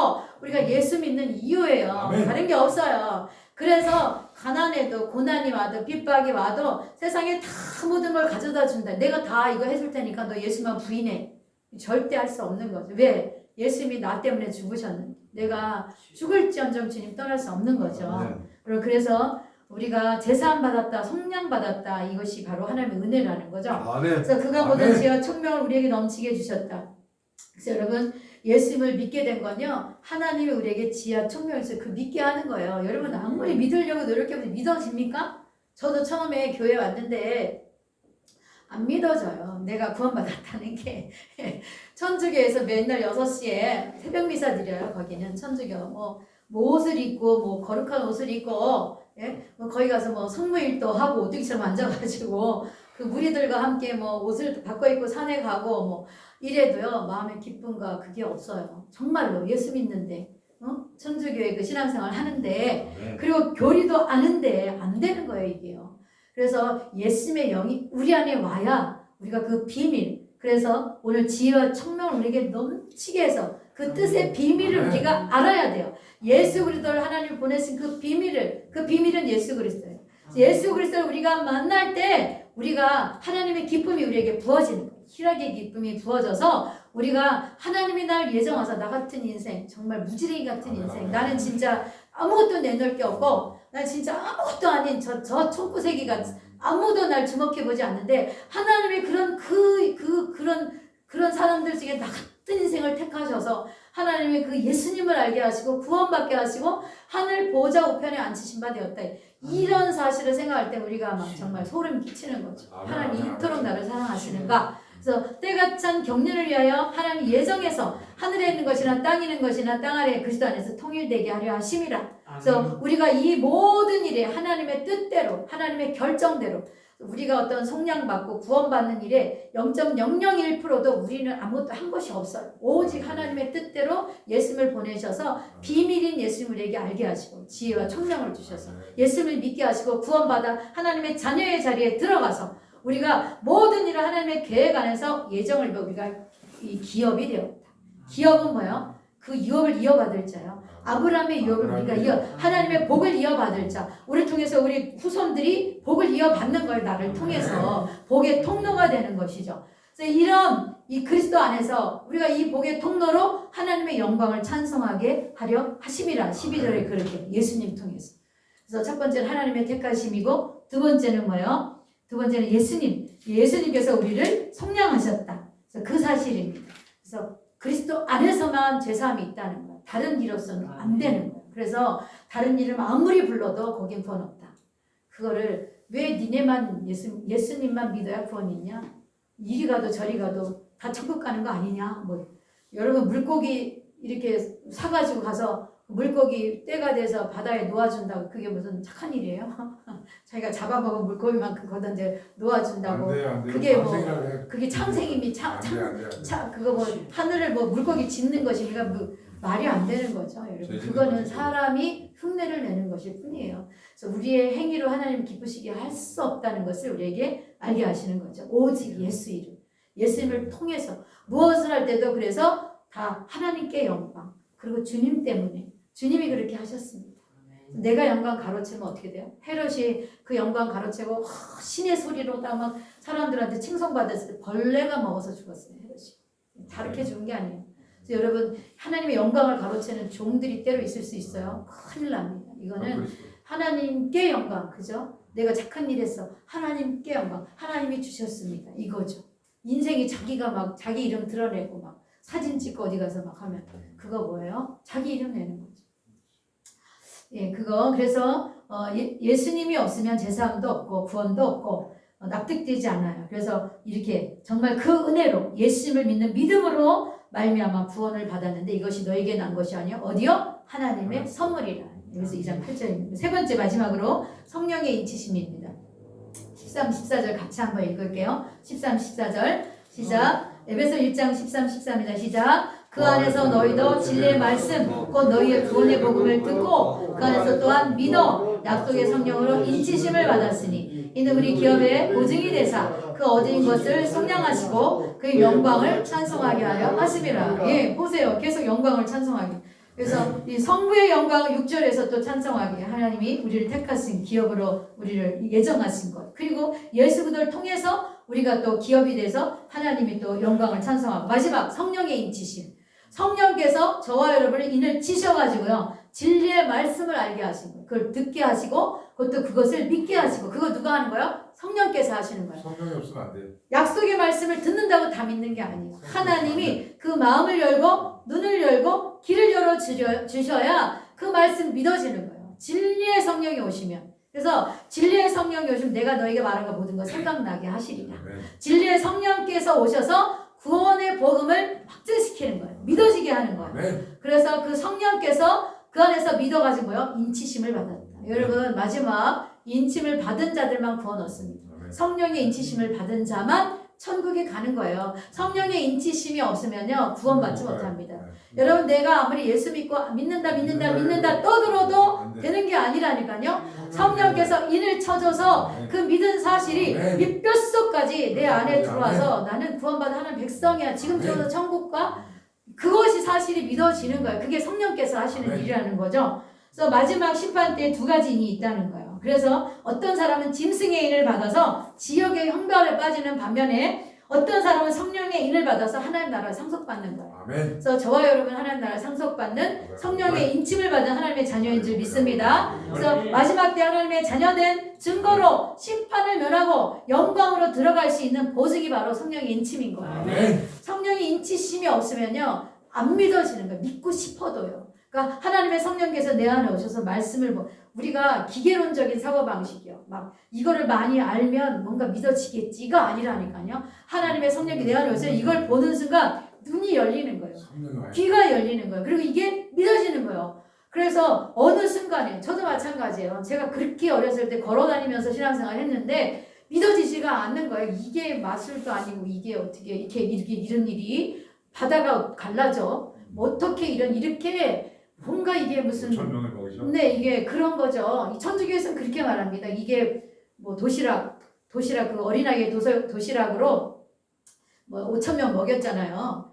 우리가 예수 믿는 이유예요. 다른 게 없어요. 그래서 가난해도 고난이 와도 핍박이 와도 세상에 다 모든 걸 가져다 준다. 내가 다 이거 해줄 테니까 너 예수만 부인해. 절대 할 수 없는 거죠. 왜? 예수님이 나 때문에 죽으셨는데 내가 죽을지언정 주님 떠날 수 없는 거죠. 그래서 우리가 제사함 받았다, 속량 받았다, 이것이 바로 하나님의 은혜라는 거죠. 그래서 그가 모든 지혜와 총명을 우리에게 넘치게 해주셨다. 그래서 여러분 예수님을 믿게 된 건요, 하나님이 우리에게 지혜와 총명을 줘서 그 믿게 하는 거예요. 여러분 아무리 믿으려고 노력해도 믿어집니까? 저도 처음에 교회 왔는데 안 믿어져요. 내가 구원받았다는 게. 천주교에서 맨날 6시에 새벽 미사 드려요. 거기는 천주교 뭐 옷을 입고 뭐 거룩한 옷을 입고, 예? 뭐 거기 가서 뭐 성모일도 하고 오뚜기처럼 앉아가지고 그 무리들과 함께 뭐 옷을 바꿔 입고 산에 가고 뭐 이래도요 마음의 기쁨과 그게 없어요. 정말로 예수 믿는데, 천주교의 그 신앙생활 하는데, 그리고 교리도 아는데 안 되는 거예요 이게요. 그래서 예수님의 영이 우리 안에 와야 우리가 그 비밀, 그래서 오늘 지혜와 청명을 우리에게 넘치게 해서 그 뜻의 비밀을 우리가 알아야 돼요. 예수 그리스도를 하나님 보내신 그 비밀을, 그 비밀은 예수 그리스도예요. 예수 그리스도를 우리가 만날 때 우리가 하나님의 기쁨이 우리에게 부어지는 거예요. 희락의 기쁨이 부어져서 우리가 하나님이 날 예정하사 나 같은 인생, 정말 무지랭이 같은 인생, 나는 진짜 아무것도 내놓을 게 없고 난 진짜 아무것도 아닌 저 촌구새기가 아무도 날 주목해보지 않는데 하나님의 그런 사람들 중에 나 같은 인생을 택하셔서 하나님의 그 예수님을 알게 하시고 구원받게 하시고 하늘 보좌 우편에 앉히신 바 되었다. 이런 사실을 생각할 때 우리가 막 정말 소름 끼치는 거죠. 하나님 이토록 나를 사랑하시는가. 그래서 때가 찬 경륜을 위하여 하나님 예정해서 하늘에 있는 것이나 땅에 있는 것이나 땅 아래 그리스도 안에서 통일되게 하려 하심이라. 그래서 우리가 이 모든 일에 하나님의 뜻대로, 하나님의 결정대로 우리가 어떤 속량받고 구원받는 일에 0.001%도 우리는 아무것도 한 것이 없어요. 오직 하나님의 뜻대로 예수님을 보내셔서 비밀인 예수님을 우리에게 알게 하시고 지혜와 총명을 주셔서 예수님을 믿게 하시고 구원받아 하나님의 자녀의 자리에 들어가서 우리가 모든 일을 하나님의 계획 안에서 예정을 이루고 우리가 이 기업이 되었다. 기업은 뭐예요? 그 유업을 이어받을 자요. 아브라함의 유업을 우리가 하나님의 복을 이어받을 자. 우리 통해서 우리 후손들이 복을 이어받는 거예요. 나를 통해서 복의 통로가 되는 것이죠. 그래서 이런 이 그리스도 안에서 우리가 이 복의 통로로 하나님의 영광을 찬송하게 하려 하심이라. 12절에 그렇게 예수님 통해서. 그래서 첫 번째는 하나님의 택하심이고 두 번째는 뭐예요? 두 번째는 예수님께서 우리를 속량하셨다. 그래서 그 사실입니다. 그래서 그리스도 안에서만 죄사함이 있다는 거예요. 다른 이로서는 안 되는 거예요. 그래서 다른 이름 아무리 불러도 거긴 구원 없다. 그거를 왜 니네만 예수님만 믿어야 구원이 있냐? 이리 가도 저리 가도 다 천국 가는 거 아니냐? 뭐 여러분 물고기 이렇게 사가지고 가서 물고기 때가 돼서 바다에 놓아준다고 그게 무슨 착한 일이에요? 자기가 잡아먹은 물고기만큼 거기다 이제 놓아준다고. 안 돼. 그게 뭐 창생이라고 해. 그게 창생임이 안 돼. 그거 뭐 하늘을 뭐 물고기 짓는 것이 그러니까 뭐 말이 안 되는 거죠, 여러분. 그거는 사람이 흉내를 내는 것일 뿐이에요. 그래서 우리의 행위로 하나님 기쁘시게 할 수 없다는 것을 우리에게 알게 하시는 거죠. 오직 예수 이름, 예수님을 통해서 무엇을 할 때도 그래서 다 하나님께 영광 그리고 주님 때문에 주님이 그렇게 하셨습니다. 내가 영광 가로채면 어떻게 돼요? 헤롯이 그 영광 가로채고 신의 소리로다 막 사람들한테 칭송받았을 때 벌레가 먹어서 죽었어요. 헤롯이 다르게 죽은 게 아니에요. 그래서 여러분 하나님의 영광을 가로채는 종들이 때로 있을 수 있어요. 큰일 납니다. 이거는 하나님께 영광, 그죠? 내가 착한 일 했어. 하나님께 영광, 하나님이 주셨습니다. 이거죠. 인생이 자기가 막 자기 이름 드러내고 막 사진 찍고 어디 가서 막 하면 그거 뭐예요? 자기 이름 내는 거죠. 예, 그거 그래서 예수님이 없으면 제사함도 없고 구원도 없고 납득되지 않아요. 그래서 이렇게 정말 그 은혜로 예수님을 믿는 믿음으로 말미암아 구원을 받았는데 이것이 너에게 난 것이 아니요 어디요? 하나님의 선물이라. 여기서 2장 8절입니다. 세 번째 마지막으로 성령의 인치심입니다. 13, 14절 같이 한번 읽을게요. 13, 14절 시작. 에베소 1장 13, 14입니다. 시작. 그 안에서 너희도 진리의 말씀 곧 너희의 구원의 복음을 듣고 그 안에서 또한 믿어 약속의 성령으로 인치심을 받았으니 이는 우리 기업의 보증이 되사 그 얻은 것을 성량하시고 그 영광을 찬송하게 하려 하심이라. 예, 보세요. 계속 영광을 찬송하게. 그래서 이 성부의 영광을 6절에서 또 찬송하게 하나님이 우리를 택하신 기업으로 우리를 예정하신 것. 그리고 예수 그리스도를 통해서 우리가 또 기업이 돼서 하나님이 또 영광을 찬송하고 마지막 성령의 인치심. 성령께서 저와 여러분을 인을 치셔가지고요 진리의 말씀을 알게 하신 거예요. 그걸 듣게 하시고 그것도 그것을 믿게 하시고 그거 누가 하는 거예요? 성령께서 하시는 거예요. 성령이 없으면 안 돼. 약속의 말씀을 듣는다고 다 믿는 게 아니에요. 하나님이 그 마음을 열고 눈을 열고 길을 열어 주셔야 그 말씀 믿어지는 거예요. 진리의 성령이 오시면. 그래서 진리의 성령이 오시면 내가 너에게 말한 거 모든 거 생각나게 하시리라. 진리의 성령께서 오셔서 구원의 복음을 확증시키는 거예요. 믿어지게 하는 거예요. 그래서 그 성령께서 그 안에서 믿어가지고요 인치심을 받았다. 여러분 마지막 인침을 받은 자들만 구원 얻습니다. 성령의 인치심을 받은 자만 천국에 가는 거예요. 성령의 인치심이 없으면요 구원받지 못합니다. 여러분 내가 아무리 예수 믿고 믿는다 떠들어도 되는 게 아니라니까요. 성령께서 인을 쳐줘서 그 믿은 사실이 네 뼛속까지 내 안에 들어와서 나는 구원받은 하나님 백성이야. 지금 들어서 천국과 그것이 사실이 믿어지는 거예요. 그게 성령께서 하시는 일이라는 거죠. 그래서 마지막 심판 때 두 가지 인이 있다는 거예요. 그래서 어떤 사람은 짐승의 인을 받아서 지옥의 형벌에 빠지는 반면에 어떤 사람은 성령의 인을 받아서 하나님 나라를 상속받는 거예요. 아멘. 그래서 저와 여러분 하나님 나라를 상속받는 성령의 인침을 받은 하나님의 자녀인 줄 믿습니다. 그래서 마지막 때 하나님의 자녀된 증거로 심판을 면하고 영광으로 들어갈 수 있는 보증이 바로 성령의 인침인 거예요. 아멘. 성령의 인치심이 없으면요 안 믿어지는 거예요. 믿고 싶어도요. 그러니까 하나님의 성령께서 내 안에 오셔서 말씀을 우리가 기계론적인 사고방식이요. 막 이거를 많이 알면 뭔가 믿어지겠지가 아니라니까요. 하나님의 성령이 내 안에 오셔서 이걸 보는 순간 눈이 열리는 거예요. 귀가 열리는 거예요. 그리고 이게 믿어지는 거예요. 그래서 어느 순간에 저도 마찬가지예요. 제가 그렇게 어렸을 때 걸어다니면서 신앙생활 했는데 믿어지지가 않는 거예요. 이게 마술도 아니고 이게 어떻게 이렇게 이런 일이 바다가 갈라져. 어떻게 이렇게 뭔가 이게 무슨 천명을 먹이죠? 네 이게 그런 거죠. 이 천주교에서는 그렇게 말합니다. 이게 뭐 도시락 도시락 그 어린아이의 도시락으로 뭐 5천 명 먹였잖아요.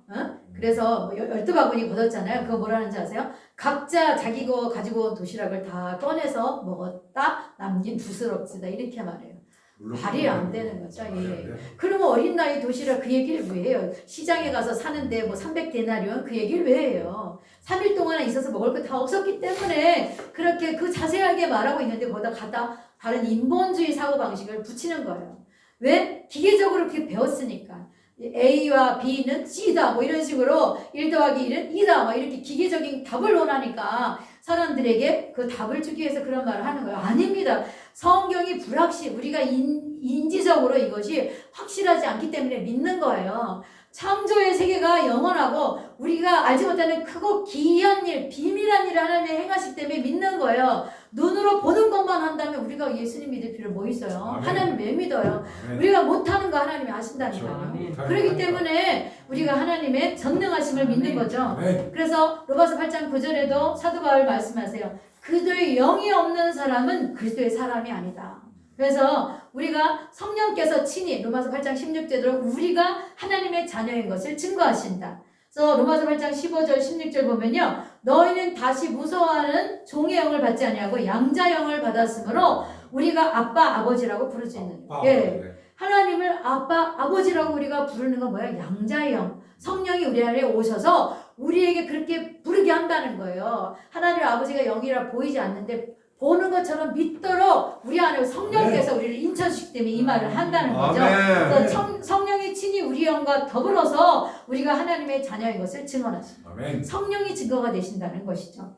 그래서 뭐 12바구니 걷었잖아요. 그거 뭐라는지 아세요? 각자 자기 거 가지고 온 도시락을 다 꺼내서 먹었다 남긴 부스럭지다 이렇게 말해요. 말이 안 되는 거죠. 예. 그러면 어린 나이 도시락 그 얘기를 왜 해요? 시장에 가서 사는데 뭐 300데나리온 그 얘기를 왜 해요? 3일 동안 있어서 먹을 거 다 없었기 때문에 그렇게 그 자세하게 말하고 있는데 거기다 갖다 다른 인본주의 사고방식을 붙이는 거예요. 왜? 기계적으로 그렇게 배웠으니까. A와 B는 C다 뭐 이런 식으로 1 더하기 1은 2다 뭐 이렇게 기계적인 답을 원하니까 사람들에게 그 답을 주기 위해서 그런 말을 하는 거예요. 아닙니다. 성경이 불확실, 우리가 인지적으로 이것이 확실하지 않기 때문에 믿는 거예요. 창조의 세계가 영원하고 우리가 알지 못하는 크고 기이한 일, 비밀한 일을 하나님이 행하시기 때문에 믿는 거예요. 눈으로 보는 것만 한다면 우리가 예수님 믿을 필요 뭐 있어요? 아멘. 하나님 왜 믿어요? 아멘. 우리가 못하는 거 하나님이 아신다니까요. 그렇죠. 그렇기 때문에 우리가 하나님의 전능하심을 믿는 거죠. 아멘. 그래서 로마서 8장 9절에도 사도 바울 말씀하세요. 그들의 영이 없는 사람은 그리스도의 사람이 아니다. 그래서 우리가 성령께서 친히 로마서 8장 16절대로 우리가 하나님의 자녀인 것을 증거하신다. 그래서 로마서 8장 15절 16절 보면요. 너희는 다시 무서워하는 종의 영을 받지 아니하고 양자 영을 받았으므로 우리가 아빠 아버지라고 부르지는. 예. 하나님을 아빠 아버지라고 우리가 부르는 건 뭐야? 양자의 영. 성령이 우리 안에 오셔서 우리에게 그렇게 부르게 한다는 거예요. 하나님 아버지가 영이라 보이지 않는데 보는 것처럼 믿도록 우리 안에 성령께서 우리를 인쳐주시기 때문에 이 말을 한다는 거죠. 그래서 성령이 친히 우리 영과 더불어서 우리가 하나님의 자녀인 것을 증언하십니다. 성령이 증거가 되신다는 것이죠.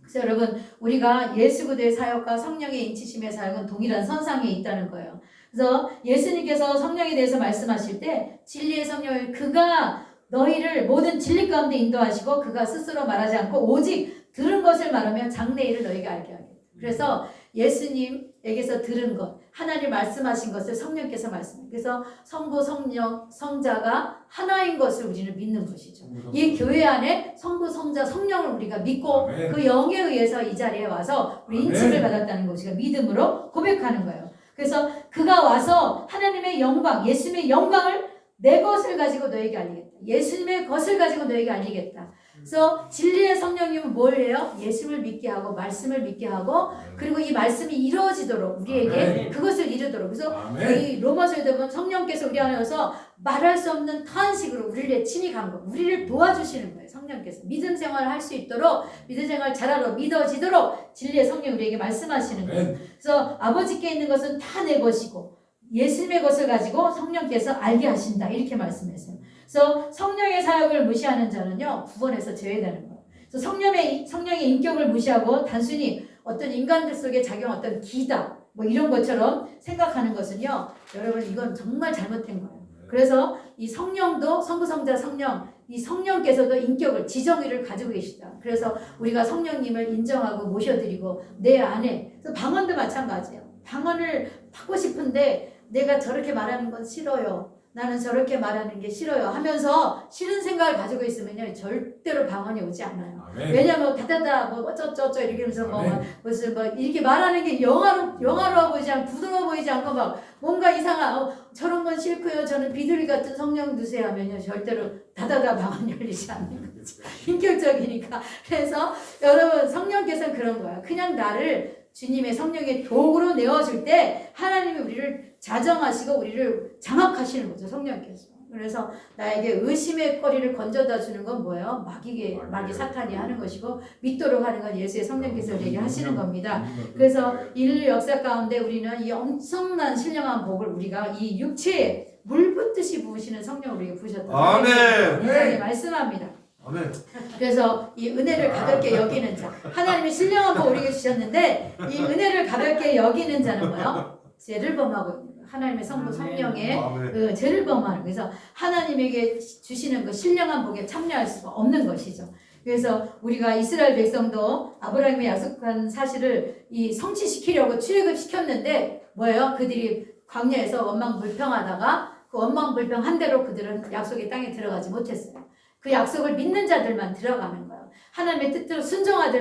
그래서 여러분 우리가 예수 그리스도의 사역과 성령의 인치심의 사역은 동일한 선상에 있다는 거예요. 그래서 예수님께서 성령에 대해서 말씀하실 때 진리의 성령을 그가 너희를 모든 진리 가운데 인도하시고 그가 스스로 말하지 않고 오직 들은 것을 말하며 장래일을 너희가 알게 하겠다. 그래서 예수님에게서 들은 것, 하나님 말씀하신 것을 성령께서 말씀해요. 그래서 성부, 성령, 성자가 하나인 것을 우리는 믿는 것이죠. 이 교회 안에 성부, 성자, 성령을 우리가 믿고 아멘. 그 영에 의해서 이 자리에 와서 우리 인침을 받았다는 것 우리가 믿음으로 고백하는 거예요. 그래서 그가 와서 하나님의 영광, 예수님의 영광을 내 것을 가지고 너에게 알리겠다. 예수님의 것을 가지고 너에게 알리겠다. 그래서 진리의 성령님은 뭘 해요? 예수를 믿게 하고 말씀을 믿게 하고 그리고 이 말씀이 이루어지도록 우리에게 아멘. 그것을 이루도록. 그래서 아멘. 이 로마서에 보면 성령께서 우리 안에 와서 말할 수 없는 탄식으로 우리를 친히 간 거, 우리를 도와주시는 거예요. 성령께서 믿음 생활을 할 수 있도록 믿음 생활 잘하도록 믿어지도록 진리의 성령 우리에게 말씀하시는 거예요. 그래서 아버지께 있는 것은 다 내 것이고 예수님의 것을 가지고 성령께서 알게 하신다 이렇게 말씀했어요. 그래서 성령의 사역을 무시하는 자는요 구원에서 제외되는 거예요. 그래서 성령의 인격을 무시하고 단순히 어떤 인간들 속에 작용 어떤 기다 뭐 이런 것처럼 생각하는 것은요 여러분 이건 정말 잘못된 거예요. 그래서 이 성령도 성부 성자 성령 이 성령께서도 인격을 지정의를 가지고 계시다. 그래서 우리가 성령님을 인정하고 모셔드리고 내 안에 그래서 방언도 마찬가지예요. 방언을 받고 싶은데 내가 저렇게 말하는 건 싫어요. 나는 저렇게 말하는 게 싫어요 하면서 싫은 생각을 가지고 있으면요 절대로 방언이 오지 않아요. 왜냐하면 다다다 뭐 어쩌저쩌 이렇게 하면서 뭐 무슨 뭐 이렇게 말하는 게 영화로 보이지 않고 부드러워 보이지 않고 막 뭔가 이상한 저런 건 싫고요. 저는 비둘기 같은 성령 두세요 하면요 절대로 다다다 방언 열리지 않는 거죠. 인격적이니까. 그래서 여러분 성령께서는 그런 거야. 그냥 나를 주님의 성령의 도구로 내어줄 때 하나님이 우리를 자정하시고 우리를 장악하시는 거죠. 성령께서. 그래서 나에게 의심의 거리를 건져다 주는 건 뭐예요? 마귀 사탄이 하는 것이고 믿도록 하는 건 예수의 성령께서 우리에게 하시는 겁니다. 그래서 인류 역사 가운데 우리는 이 엄청난 신령한 복을 우리가 이 육체에 물 붓듯이 부으시는 성령을 우리에게 부으셨다. 아멘. 말씀합니다. 아멘. 그래서 이 은혜를 가볍게 여기는 자 하나님이 신령한 복 우리에게 주셨는데 이 은혜를 가볍게 여기는 자는 뭐예요? 죄를 범하고 있는 거예요. 하나님의 성부 성령의 그 죄를 범하는 거예요. 그래서 하나님에게 주시는 그 신령한 복에 참여할 수가 없는 것이죠. 그래서 우리가 이스라엘 백성도 아브라함이 약속한 사실을 이 성취시키려고 출애굽시켰는데 뭐예요? 그들이 광야에서 원망불평하다가 그 원망불평한 대로 그들은 약속의 땅에 들어가지 못했어요. 그 약속을 믿는 자들만 들어가는 거예요. 하나님의 뜻대로 순종하는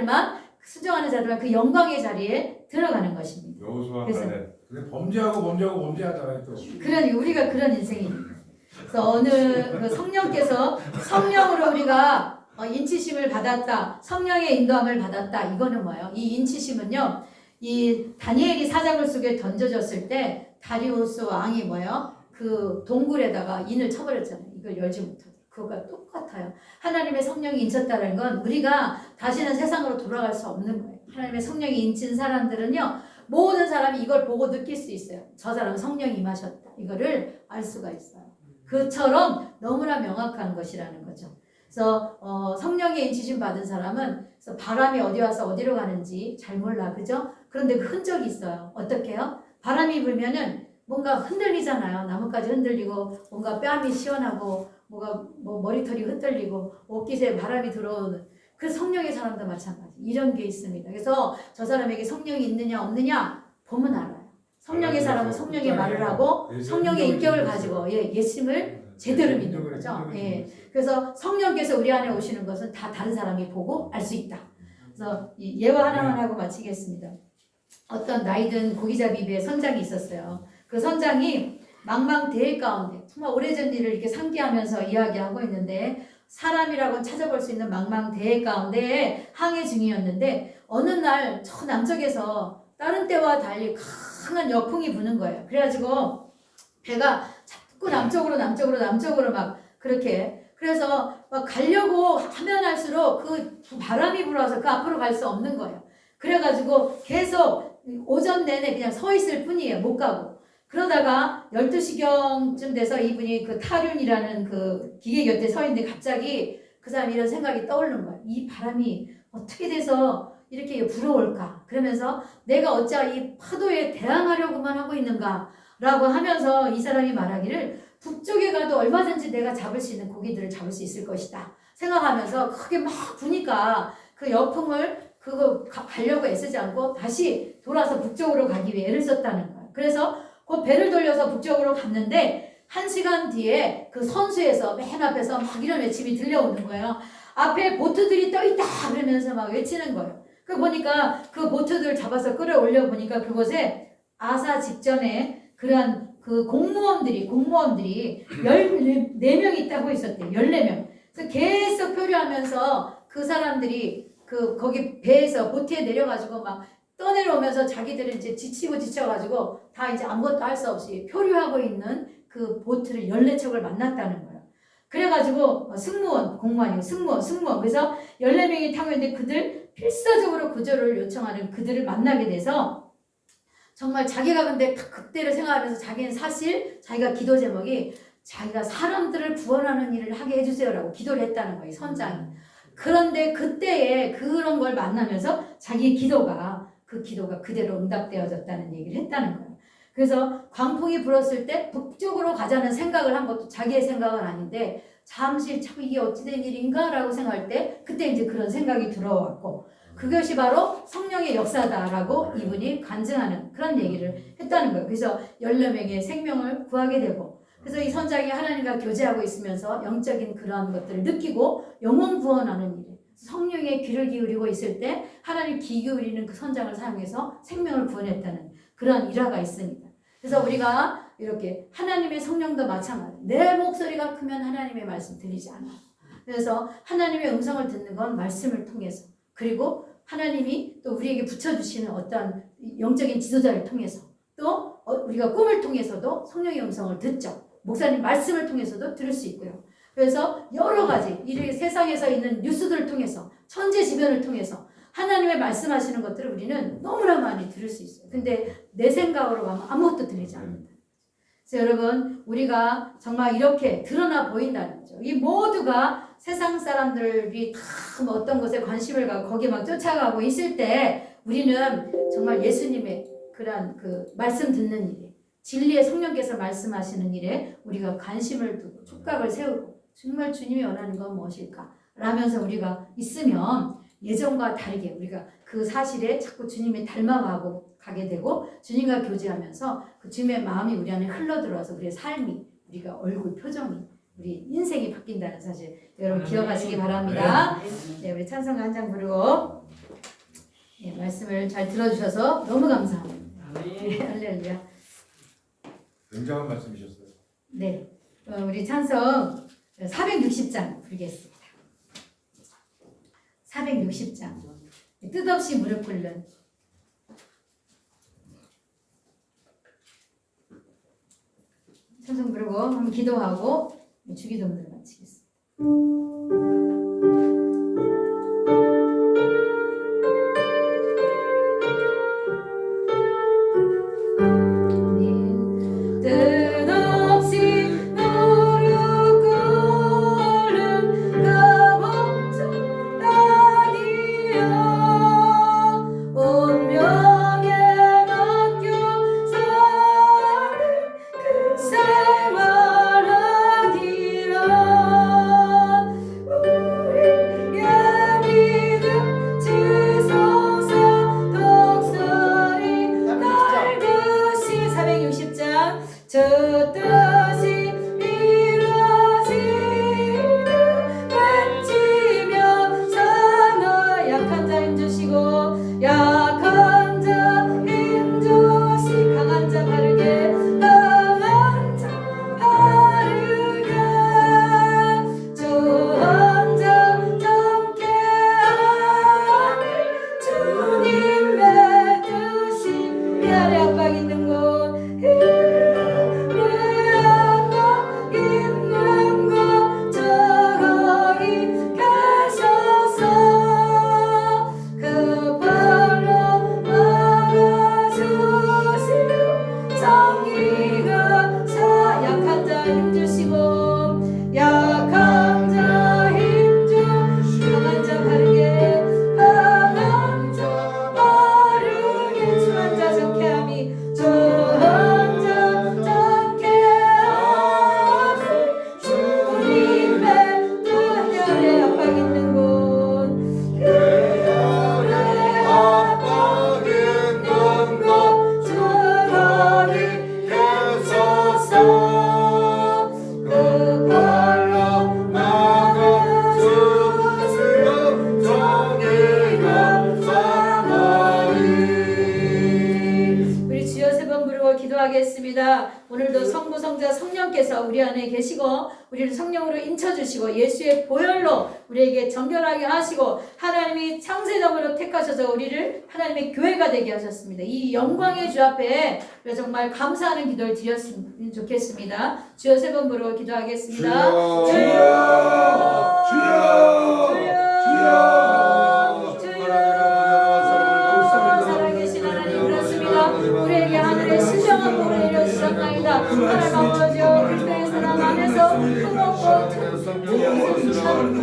자들만 그 영광의 자리에 들어가는 것입니다. 여호수아 그래서 간에 근데 범죄하다가 또. 그러니 우리가 그런 인생입니다. 그래서 어느 그 성령께서 성령으로 우리가 인치심을 받았다, 성령의 인도함을 받았다. 이거는 뭐예요? 이 인치심은요, 이 다니엘이 사자굴 속에 던져졌을 때 다리우스 왕이 뭐예요? 그 동굴에다가 인을 쳐버렸잖아요. 이걸 열지 못하도록. 그거가 똑같아요. 하나님의 성령이 인쳤다는 건 우리가 다시는 세상으로 돌아갈 수 없는 거예요. 하나님의 성령이 인친 사람들은요, 모든 사람이 이걸 보고 느낄 수 있어요. 저 사람은 성령이 임하셨다. 이거를 알 수가 있어요. 그처럼 너무나 명확한 것이라는 거죠. 그래서 성령의 인치심 받은 사람은 그래서 바람이 어디 와서 어디로 가는지 잘 몰라, 그죠? 그런데 그 흔적이 있어요. 어떻게 해요? 바람이 불면은 뭔가 흔들리잖아요. 나뭇가지 흔들리고 뭔가 뺨이 시원하고 뭐가 뭐 머리털이 흔들리고 옷깃에 바람이 들어오는 그 성령의 사람도 마찬가지. 이런 게 있습니다. 그래서 저 사람에게 성령이 있느냐 없느냐 보면 알아요. 성령의 사람은 성령의 말을 하고 성령의 인격을 가지고 예수님을 제대로 믿는 거죠. 예. 그래서 성령께서 우리 안에 오시는 것은 다 다른 사람이 보고 알 수 있다. 그래서 이 예화 하나만 하고 마치겠습니다. 어떤 나이든 고기잡이배의 선장이 있었어요. 그 선장이 망망대해 가운데 정말 오래전 일을 이렇게 상기하면서 이야기하고 있는데 사람이라고 찾아볼 수 있는 망망대해 가운데 항해 중이었는데 어느 날 저 남쪽에서 다른 때와 달리 강한 역풍이 부는 거예요. 그래가지고 배가 자꾸 남쪽으로 막 그렇게 그래서 막 가려고 하면 할수록 그 바람이 불어서 그 앞으로 갈 수 없는 거예요. 그래가지고 계속 오전 내내 그냥 서 있을 뿐이에요. 못 가고. 그러다가 12시경쯤 돼서 이분이 그 타륜이라는 그 기계 곁에 서 있는데 갑자기 그 사람이 이런 생각이 떠오르는 거예요. 이 바람이 어떻게 돼서 이렇게 불어올까? 그러면서 내가 어찌 이 파도에 대항하려고만 하고 있는가? 라고 하면서 이 사람이 말하기를 북쪽에 가도 얼마든지 내가 잡을 수 있는 고기들을 잡을 수 있을 것이다. 생각하면서 크게 막 부니까 그 역풍을 그거 가려고 애쓰지 않고 다시 돌아서 북쪽으로 가기 위해 애를 썼다는 거예요. 그래서 그 배를 돌려서 북쪽으로 갔는데 1시간 뒤에 그 선수에서 맨 앞에서 막 이런 외침이 들려오는 거예요. 앞에 보트들이 떠있다 그러면서 막 외치는 거예요. 그 보니까 그 보트들 잡아서 끌어올려 보니까 그곳에 아사 직전에 그러한 그 공무원들이 14명 있다고 있었대요. 14명. 그래서 계속 표류하면서 그 사람들이 그 거기 배에서 보트에 내려가지고 막 떠내려오면서 자기들은 이제 지쳐가지고 다 이제 아무것도 할 수 없이 표류하고 있는 그 보트를 14척을 만났다는 거예요. 그래가지고 공무원이고 승무원. 그래서 14명이 타고 있는데 그들 필사적으로 구조를 요청하는 그들을 만나게 돼서 정말 자기가 근데 그때를 생각하면서 자기는 사실 자기가 기도 제목이 자기가 사람들을 구원하는 일을 하게 해주세요라고 기도를 했다는 거예요. 선장이. 그런데 그때에 그런 걸 만나면서 자기의 기도가 그대로 응답되어졌다는 얘기를 했다는 거예요. 그래서 광풍이 불었을 때 북쪽으로 가자는 생각을 한 것도 자기의 생각은 아닌데 잠시 참 이게 어찌된 일인가 라고 생각할 때 그때 이제 그런 생각이 들어왔고 그것이 바로 성령의 역사다라고 이분이 간증하는 그런 얘기를 했다는 거예요. 그래서 14명의 생명을 구하게 되고 그래서 이 선장이 하나님과 교제하고 있으면서 영적인 그러한 것들을 느끼고 영혼 구원하는 일에 성령의 귀를 기울이고 있을 때 하나님 귀 기울이는 그 선장을 사용해서 생명을 구원했다는 그런 일화가 있습니다. 그래서 우리가 이렇게 하나님의 성령도 마찬가지. 내 목소리가 크면 하나님의 말씀 들리지 않아. 그래서 하나님의 음성을 듣는 건 말씀을 통해서 그리고 하나님이 또 우리에게 붙여주시는 어떤 영적인 지도자를 통해서 또 우리가 꿈을 통해서도 성령의 음성을 듣죠. 목사님 말씀을 통해서도 들을 수 있고요. 그래서 여러 가지 이 세상에서 있는 뉴스들을 통해서 천재지변을 통해서 하나님의 말씀하시는 것들을 우리는 너무나 많이 들을 수 있어요. 근데 내 생각으로 가면 아무것도 들리지 않는다. 그래서 여러분 우리가 정말 이렇게 드러나 보인다는 거죠. 이 모두가 세상 사람들이 다 뭐 어떤 것에 관심을 가고 거기에 막 쫓아가고 있을 때 우리는 정말 예수님의 그런 그 말씀 듣는 일에 진리의 성령께서 말씀하시는 일에 우리가 관심을 두고 촉각을 세우고 정말 주님이 원하는 건 무엇일까? 라면서 우리가 있으면 예전과 다르게 우리가 그 사실에 자꾸 주님이 닮아가고 가게 되고 주님과 교제하면서 그 주님의 마음이 우리 안에 흘러들어와서 우리의 삶이 우리가 얼굴 표정이 우리 인생이 바뀐다는 사실 여러분 기억하시기 바랍니다. 네, 우리 찬송가 한 장 부르고 말씀을 잘 들어주셔서 너무 감사합니다. 할렐루야. 굉장한 말씀이셨어요. 네, 우리 찬송 460장 부르겠습니다. 460장 뜻없이 무릎 꿇는 찬송 부르고 한번 기도하고 주기도문을 마치겠습니다. 오늘도 성부, 성자, 성령께서 우리 안에 계시고 우리를 성령으로 인쳐주시고 예수의 보혈로 우리에게 정결하게 하시고 하나님이 창세점으로 택하셔서 우리를 하나님의 교회가 되게 하셨습니다. 이 영광의 주 앞에 정말 감사하는 기도를 드렸으면 좋겠습니다. 주여 세 번 부르고 기도하겠습니다. 주여, 주여, 주여, 살아계신 하나님 그렇습니다. 우리에게 하늘의 신령한 복을 내려주셨나이다. 하나님 아버지여 그리스도의 사랑 안에서 흠없고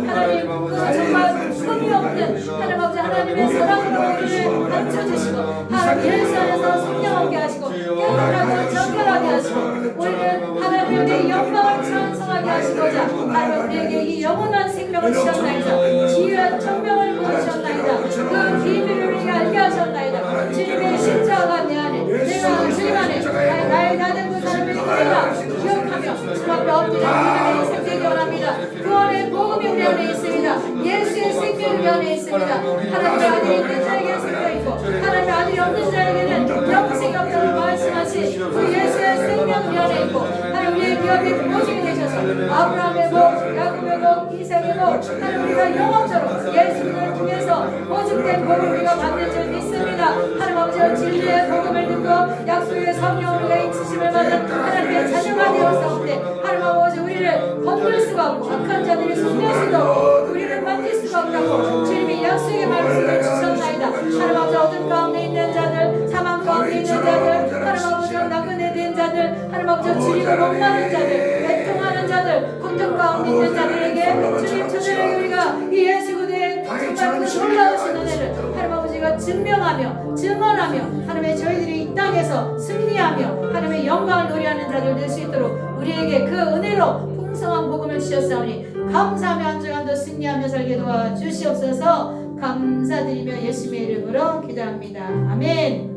하나님 그 정말 흠이 없는 하나님 아버지 하나님의 사랑으로 우리를 감춰주시고 하나님 예수 안에서 성령하게 하시고 깨끗하고 정결하게 하시고 우리는 하나님의 영광을 찬송하게 하시고자 하나님 우리에게 이 영원한 생명을 주셨나이다. 지혜한 청명을 보여주셨나이다. 그 비밀을 우리가 알게 하셨나이다. 주님의 십자가 내 안에 내가 주님 안에 나의 나는 그 사람을 기대라 기억하며 주 앞에 엎드려 하나님의 생명이 원합니다. 그 안에 복음이 우리 안에 있습니다. 예수의 생명이 우리 안에 있습니다. 하나님의 아들이 있는 자에게 생명이 있고 하나님의 아들이 없는 자에게는 영생이 없다고 말씀하신 그 예수의 생명이 우리 안에 있고 하나님 우리의 기업의 보증이 되셔서 아브라함의 복, 야곱의 복, 이삭의 복 하나님 우리가 영원토록 예수를 통해서 보증된 복을 우리가 받는 줄 믿습니다. 하나님 아버지와 진리의 복음을 듣고 약속의 성령으로 인치심을 받은 하나님의 자녀가 되었사옵되 하나님 아버지 우리를 건들 수가 없고 악한 자들이 속될 수도 없고 우리를 만질 수가 없다고 주님이 약속의 말씀을 주셨나이다. 하나님 아버지 어둠 가운데 있는 자들 사망 가운데 있는 자들 하나님 아버지 나그네 된 자들 하나님 아버지 주님을 목마른 자들 애통하는 자들 고통 가운데 있는 자들에게 주님 저들에게 우리가 이 예수 그대의 정말 그 놀라우신 은혜를 하나님 아버지가 증명하며 증언하며 하나님의 저희들이 이 땅에서 승리하며 하나님의 영광을 노래하는 자들 될 수 있도록 우리에게 그 은혜로 풍성한 복음을 주셨사오니 감사하며 한 주간 더 승리하며 살게 도와주시옵소서. 감사드리며 예수님의 이름으로 기도합니다. 아멘.